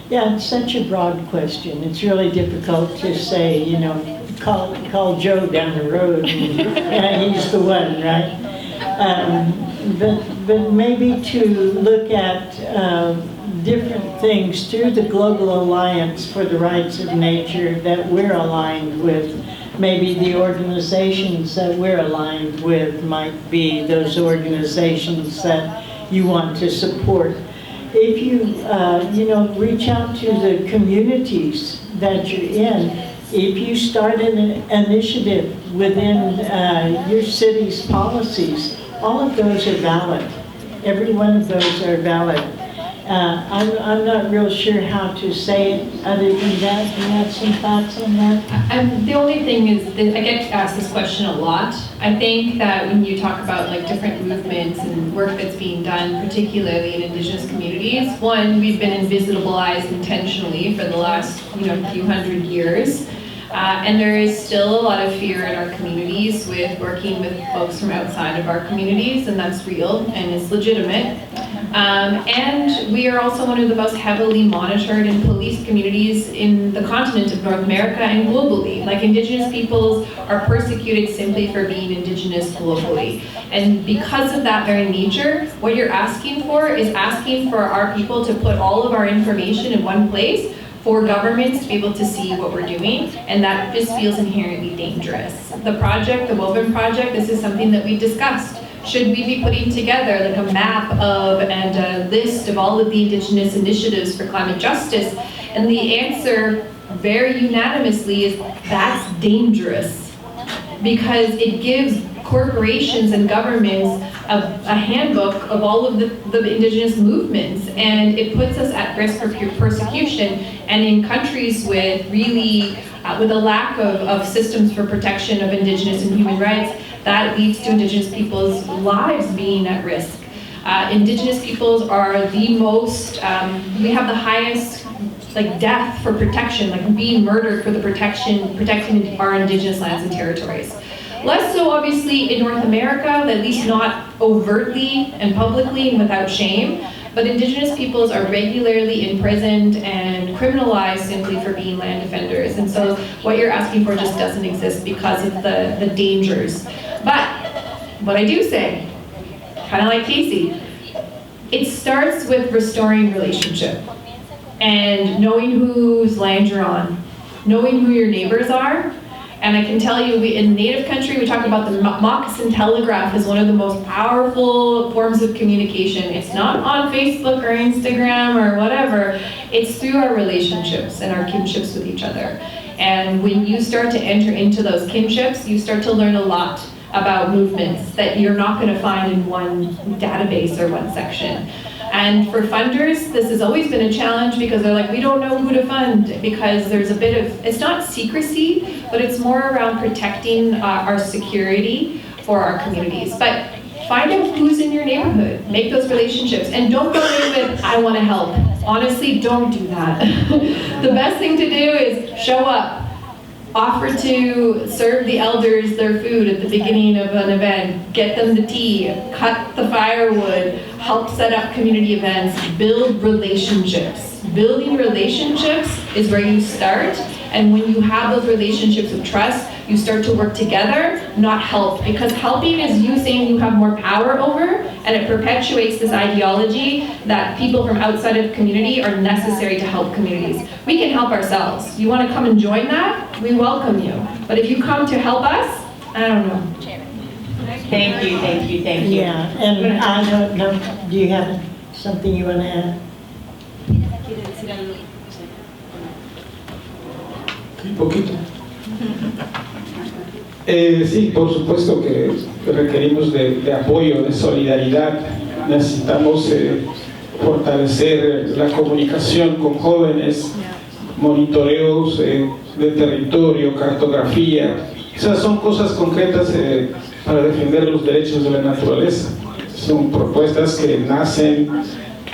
Yeah, it's such a broad question. It's really difficult to say, call Joe down the road, and he's the one, right? But maybe to look at different things through the Global Alliance for the Rights of Nature that we're aligned with. Maybe the organizations that we're aligned with might be those organizations that you want to support. If you, reach out to the communities that you're in, if you start an initiative within your city's policies, all of those are valid. Every one of those are valid. I'm not real sure how to say it other than that. Do you have some thoughts on that? The only thing is, that I get asked this question a lot. I think that when you talk about like different movements and work that's being done, particularly in Indigenous communities, one, we've been invisibilized intentionally for the last few hundred years. And there is still a lot of fear in our communities with working with folks from outside of our communities, and that's real and is legitimate. And we are also one of the most heavily monitored and policed communities in the continent of North America and globally. Like, Indigenous peoples are persecuted simply for being Indigenous globally. And because of that very nature, what you're asking for is asking for our people to put all of our information in one place for governments to be able to see what we're doing, and that just feels inherently dangerous. The project, the Woven Project, this is something that we discussed. Should we be putting together like a map of and a list of all of the Indigenous initiatives for climate justice? And the answer very unanimously is that's dangerous, because it gives corporations and governments a handbook of all of the Indigenous movements, and it puts us at risk for persecution. And in countries with really, with a lack of systems for protection of Indigenous and human rights, that leads to Indigenous people's lives being at risk. Indigenous peoples are the most, we have the highest death for protection, like being murdered for the protecting our Indigenous lands and territories. Less so obviously in North America, at least not overtly and publicly and without shame, but Indigenous peoples are regularly imprisoned and criminalized simply for being land defenders. And so what you're asking for just doesn't exist because of the dangers. But what I do say, kind of like Casey, it starts with restoring relationship and knowing whose land you're on, knowing who your neighbors are. And I can tell you, in Native country, we talk about the moccasin telegraph as one of the most powerful forms of communication. It's not on Facebook or Instagram or whatever. It's through our relationships and our kinships with each other. And when you start to enter into those kinships, you start to learn a lot about movements that you're not going to find in one database or one section. And for funders, this has always been a challenge because they're like, we don't know who to fund, because there's a bit of, it's not secrecy, but it's more around protecting our security for our communities. But find out who's in your neighborhood, make those relationships, and don't go in with, I want to help. Honestly, don't do that. The best thing to do is show up, offer to serve the elders their food at the beginning of an event, get them the tea, cut the firewood, help set up community events, build relationships. Building relationships is where you start, and when you have those relationships of trust, you start to work together, not help, because helping is you saying you have more power over, and it perpetuates this ideology that people from outside of community are necessary to help communities. We can help ourselves. You want to come and join that? We welcome you. But if you come to help us, I don't know. Thank you, thank you, thank you. Yeah, and I don't know, do you have something you want to add? Un poquito. Sí, por supuesto que requerimos de apoyo, de solidaridad. Necesitamos fortalecer la comunicación con jóvenes, monitoreos de territorio, cartografía. Esas son cosas concretas para defender los derechos de la naturaleza. Son propuestas que nacen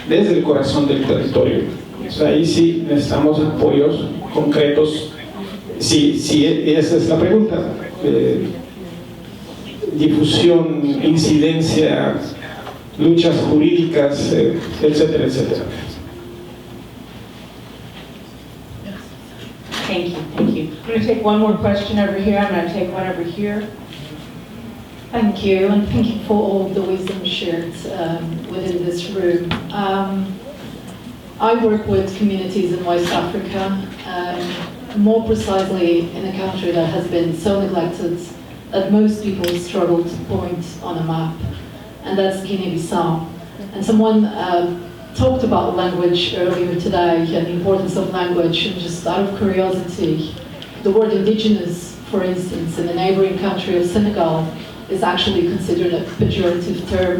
desde el corazón del territorio. O sea, ahí sí necesitamos apoyos concretos. Sí, esa es la pregunta. Difusión, incidencia, luchas jurídicas, etcétera, etcétera. Thank you, thank you. going to take one more question over here. I'm going to take one over here. Thank you, and thank you for all the wisdom shared within this room. I work with communities in West Africa, more precisely in a country that has been so neglected that most people struggle to point on a map, and that's Guinea-Bissau. And someone talked about language earlier today and the importance of language, and just out of curiosity, the word indigenous, for instance, in the neighboring country of Senegal, is actually considered a pejorative term,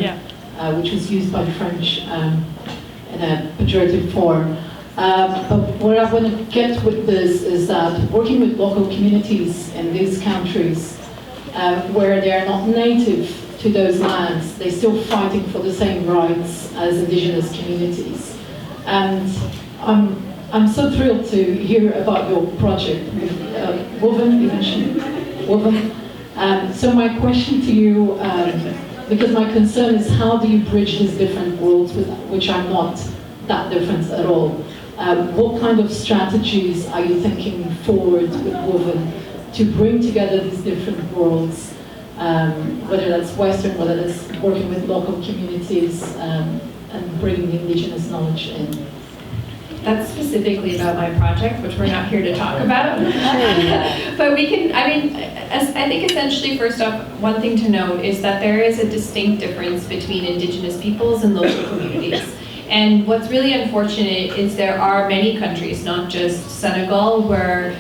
which was used by the French in a pejorative form. But where I want to get with this is that working with local communities in these countries where they are not native to those lands, they're still fighting for the same rights as indigenous communities. And I'm so thrilled to hear about your project with Woven, you mentioned Woven. So my question to you, because my concern is how do you bridge these different worlds, which are not that different at all? What kind of strategies are you thinking forward with Woven to bring together these different worlds, whether that's Western, whether that's working with local communities and bringing the indigenous knowledge in? That's specifically about my project, which we're not here to talk about. But we can, I think essentially, first off, one thing to note is that there is a distinct difference between indigenous peoples and local communities. And what's really unfortunate is there are many countries, not just Senegal, where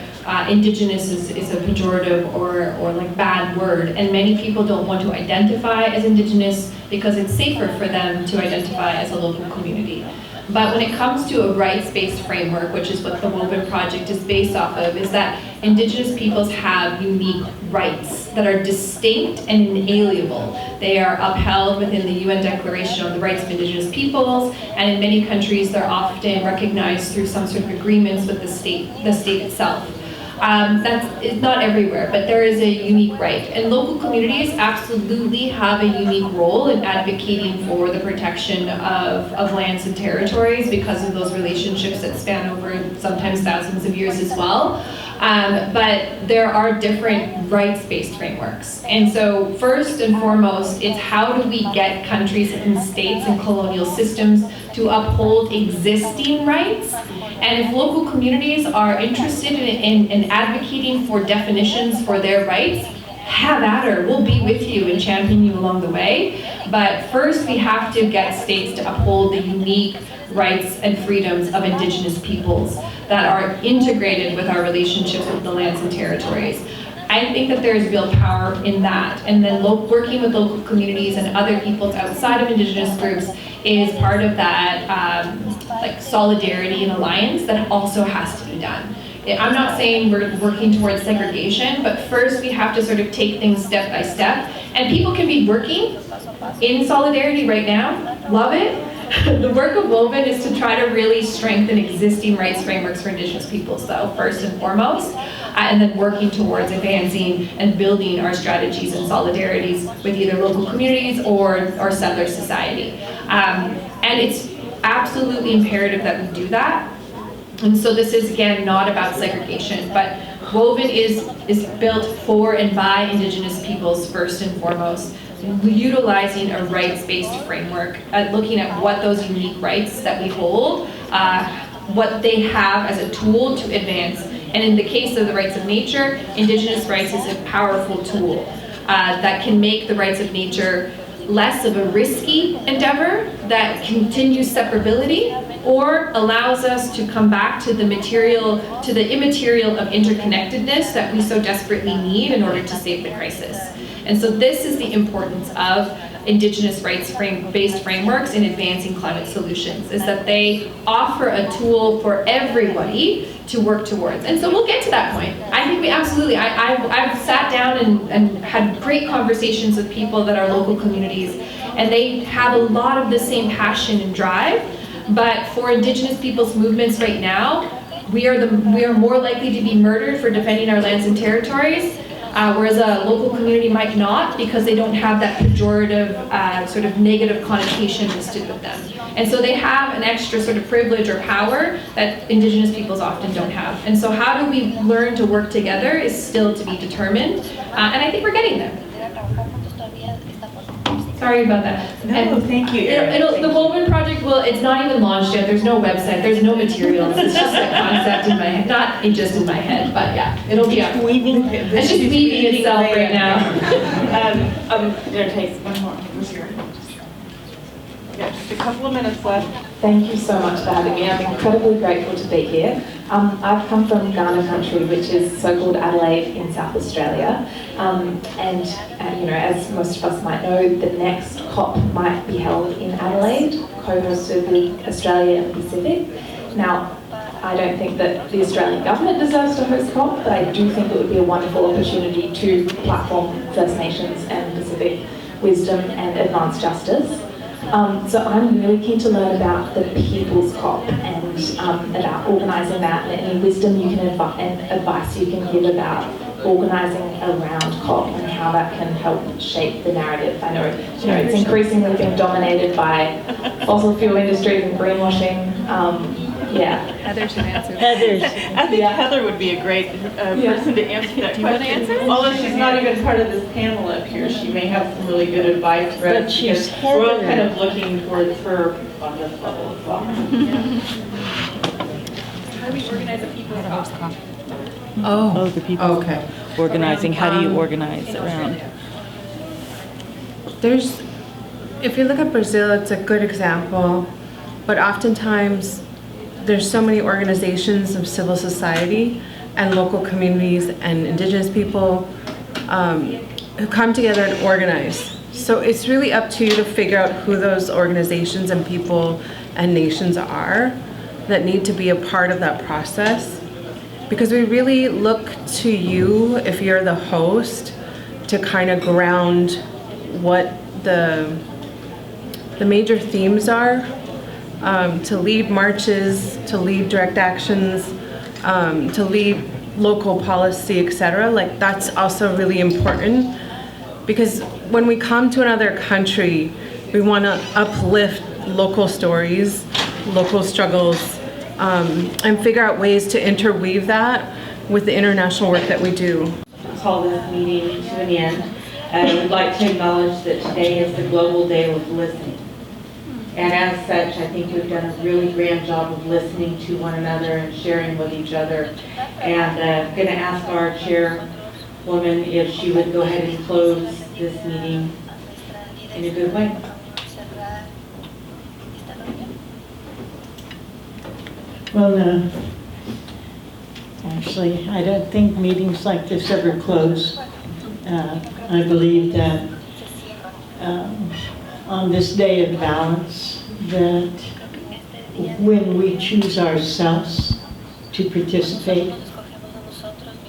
indigenous is a pejorative or like bad word, and many people don't want to identify as indigenous because it's safer for them to identify as a local community. But when it comes to a rights-based framework, which is what the Woven Project is based off of, is that indigenous peoples have unique rights that are distinct and inalienable. They are upheld within the UN Declaration on the Rights of Indigenous Peoples, and in many countries they're often recognized through some sort of agreements with the state itself. It's not everywhere, but there is a unique right. And local communities absolutely have a unique role in advocating for the protection of lands and territories because of those relationships that span over sometimes thousands of years as well. But there are different rights-based frameworks. And so first and foremost, it's how do we get countries and states and colonial systems to uphold existing rights. And if local communities are interested in advocating for definitions for their rights, have at her. We'll be with you and champion you along the way. But first we have to get states to uphold the unique rights and freedoms of indigenous peoples that are integrated with our relationships with the lands and territories. I think that there is real power in that. And then working with local communities and other peoples outside of indigenous groups is part of that like solidarity and alliance that also has to be done. I'm not saying we're working towards segregation, but first we have to sort of take things step by step. And people can be working in solidarity right now, love it. The work of Woven is to try to really strengthen existing rights frameworks for indigenous peoples though, first and foremost, and then working towards advancing and building our strategies and solidarities with either local communities or settler society. And it's absolutely imperative that we do that. And so this is, again, not about segregation, but Woven is built for and by indigenous peoples first and foremost, utilizing a rights-based framework, looking at what those unique rights that we hold, what they have as a tool to advance. And in the case of the rights of nature, indigenous rights is a powerful tool that can make the rights of nature less of a risky endeavor that continues separability or allows us to come back to the material, to the immaterial of interconnectedness that we so desperately need in order to save the crisis. And so this is the importance of indigenous rights-based frameworks in advancing climate solutions, is that they offer a tool for everybody to work towards. And so we'll get to that point. I think we absolutely, I've sat down and had great conversations with people that are local communities, and they have a lot of the same passion and drive, but for indigenous peoples movements right now, we are more likely to be murdered for defending our lands and territories whereas a local community might not, because they don't have that pejorative sort of negative connotation listed with them. And so they have an extra sort of privilege or power that Indigenous peoples often don't have. And so how do we learn to work together is still to be determined, and I think we're getting there. Sorry about that. No, thank you. The Woven Project it's not even launched yet. There's no website, there's no materials. It's just a concept in my head, not just in my head, but yeah, it'll be up. It's just weaving itself right now. I'm gonna take one more. Yeah, just a couple of minutes left. Thank you so much for having me. I'm incredibly grateful to be here. I've come from GARN country, which is so-called Adelaide in South Australia. As most of us might know, the next COP might be held in Adelaide, co-hosted with Australia and the Pacific. Now, I don't think that the Australian government deserves to host COP, but I do think it would be a wonderful opportunity to platform First Nations and Pacific wisdom and advance justice. So I'm really keen to learn about the People's COP and about organising that, and any wisdom you can and advice you can give about organising around COP and how that can help shape the narrative. I know it's increasingly being dominated by fossil fuel industries and greenwashing. Heather should answer. I think Heather would be a great person to answer that question. Although she's not even part of this panel up here, she may have some really good advice for us. But she's we're all kind of looking towards her on this level as well. How do we organize a people's COP? Oh, the people. Okay. Organizing. How do you organize around? If you look at Brazil, it's a good example, but oftentimes there's so many organizations of civil society and local communities and Indigenous people who come together and organize. So it's really up to you to figure out who those organizations and people and nations are that need to be a part of that process. Because we really look to you, if you're the host, to kind of ground what the major themes are, to lead marches, to lead direct actions, to lead local policy, etc. Like, that's also really important, because when we come to another country, we want to uplift local stories, local struggles, and figure out ways to interweave that with the international work that we do. Call this meeting to an end. I would like to acknowledge that today is the Global Day of Listening. And as such, I think we've done a really grand job of listening to one another and sharing with each other. And I'm going to ask our chairwoman if she would go ahead and close this meeting in a good way. Well, no. Actually, I don't think meetings like this ever close. I believe that on this day of balance, that when we choose ourselves to participate,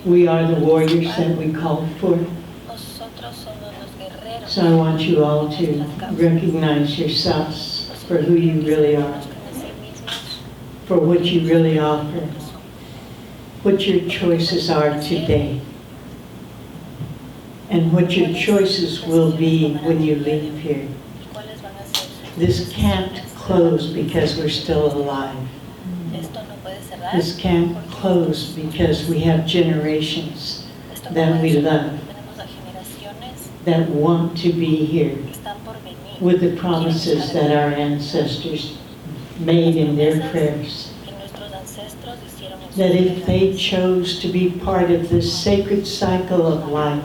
we are the warriors that we called for. So I want you all to recognize yourselves for who you really are, for what you really offer, what your choices are today, and what your choices will be when you leave here. This can't close because we're still alive. This can't close because we have generations that we love, that want to be here with the promises that our ancestors made in their prayers. That if they chose to be part of this sacred cycle of life,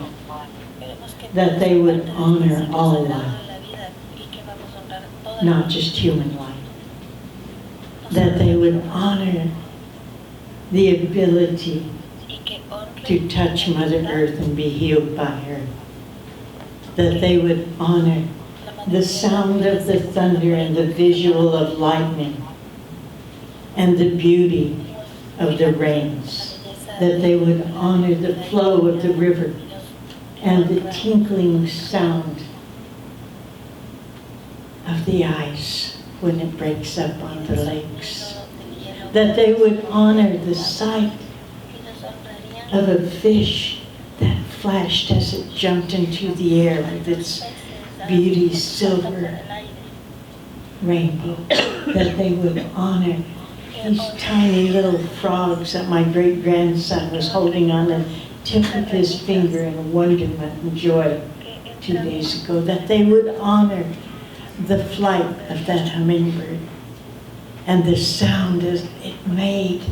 that they would honor all life, not just human life. That they would honor the ability to touch Mother Earth and be healed by her. That they would honor the sound of the thunder and the visual of lightning and the beauty of the rains. That they would honor the flow of the river and the tinkling sound of the ice when it breaks up on the lakes. That they would honor the sight of a fish that flashed as it jumped into the air with its beauty silver rainbow, that they would honor these tiny little frogs that my great-grandson was holding on the tip of his finger in wonderment and joy 2 days ago, that they would honor the flight of that hummingbird and the sound as it made,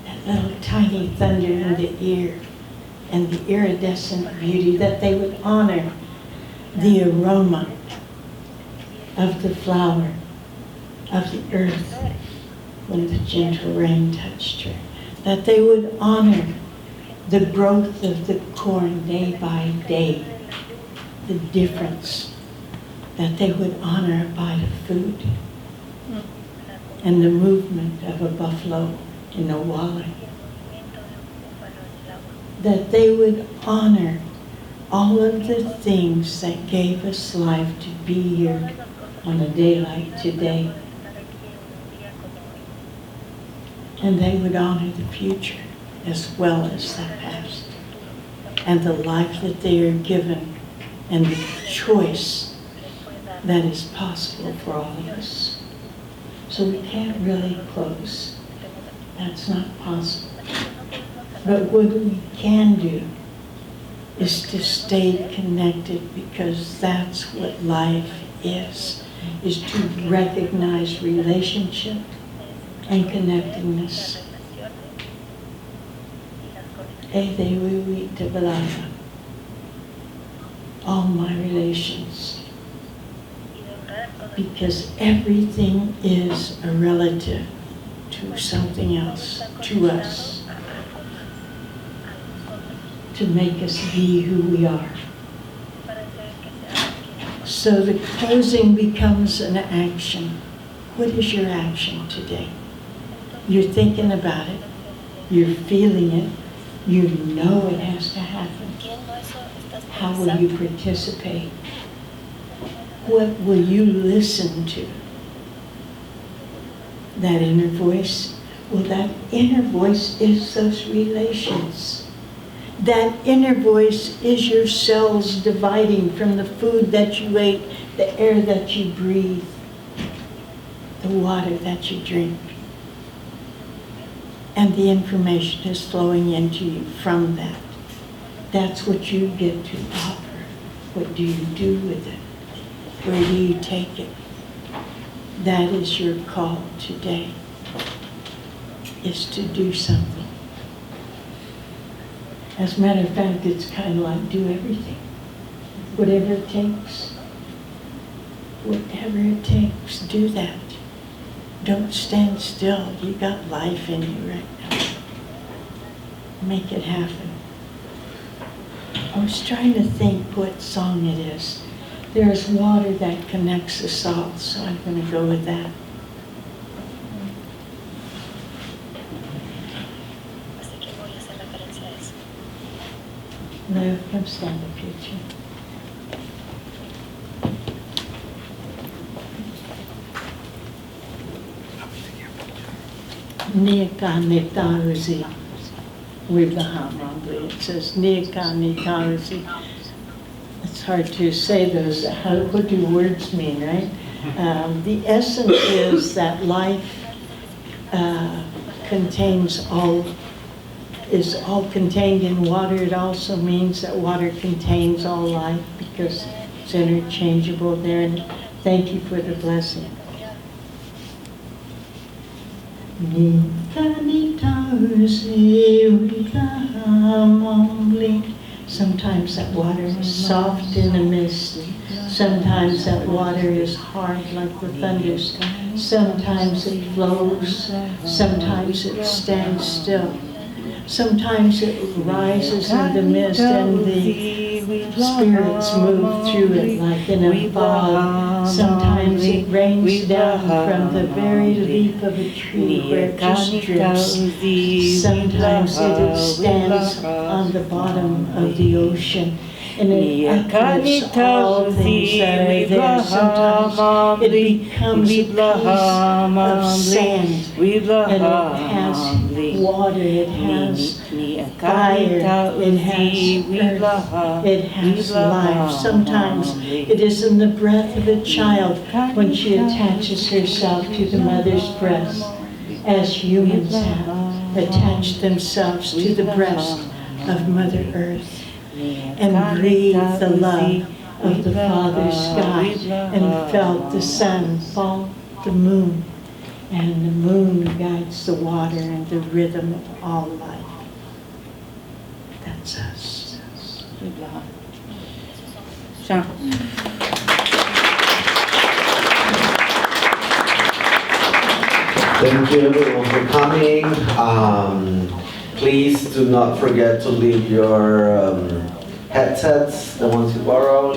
that little tiny thunder in the ear and the iridescent beauty, that they would honor the aroma of the flower, of the earth when the gentle rain touched her, that they would honor the growth of the corn day by day, the difference, that they would honor a bite of food and the movement of a buffalo in a wally, that they would honor all of the things that gave us life to be here on a day like today. And they would honor the future as well as the past, and the life that they are given and the choice that is possible for all of us. So we can't really close. That's not possible. But what we can do is to stay connected, because that's what life is to recognize relationship and connectedness. All my relations. Because everything is a relative to something else, to us, to make us be who we are. So the closing becomes an action. What is your action today? You're thinking about it. You're feeling it. You know it has to happen. How will you participate? What will you listen to? That inner voice? Well, that inner voice is those relations. That inner voice is your cells dividing from the food that you ate, the air that you breathe, the water that you drink. And the information is flowing into you from that. That's what you get to offer. What do you do with it? Where do you take it? That is your call today, is to do something. As a matter of fact, it's kind of like do everything. Whatever it takes. Whatever it takes, do that. Don't stand still. You got life in you right now. Make it happen. I was trying to think what song it is. There's water that connects us all, so I'm going to go with that. No, come stand up here, too. Nika Nitaruzi. With the Hamambli. It says Nika Nitaruzi. It's hard to say those. What do words mean, right? The essence is that life is all contained in water. It also means that water contains all life because it's interchangeable there. And thank you for the blessing. Sometimes that water is soft in a mist. Sometimes that water is hard like the thunders. Sometimes it flows. Sometimes it stands still. Sometimes it rises in the mist and the spirits move through it like in a fog. Sometimes it rains down from the very leaf of a tree where it just drips. Sometimes it stands on the bottom of the ocean. and it uplifts all things that are there. Sometimes it becomes a piece of sand, and it has water, it has fire, it has earth, it has life. Sometimes it is in the breath of a child when she attaches herself to the mother's breast, as humans have attached themselves to the breast of Mother Earth, and breathed the love of the Father Sky, and felt the sun fall the moon, and the moon guides the water and the rhythm of all life. That's us. Thank you everyone for coming. Please do not forget to leave your headsets, the ones you borrowed.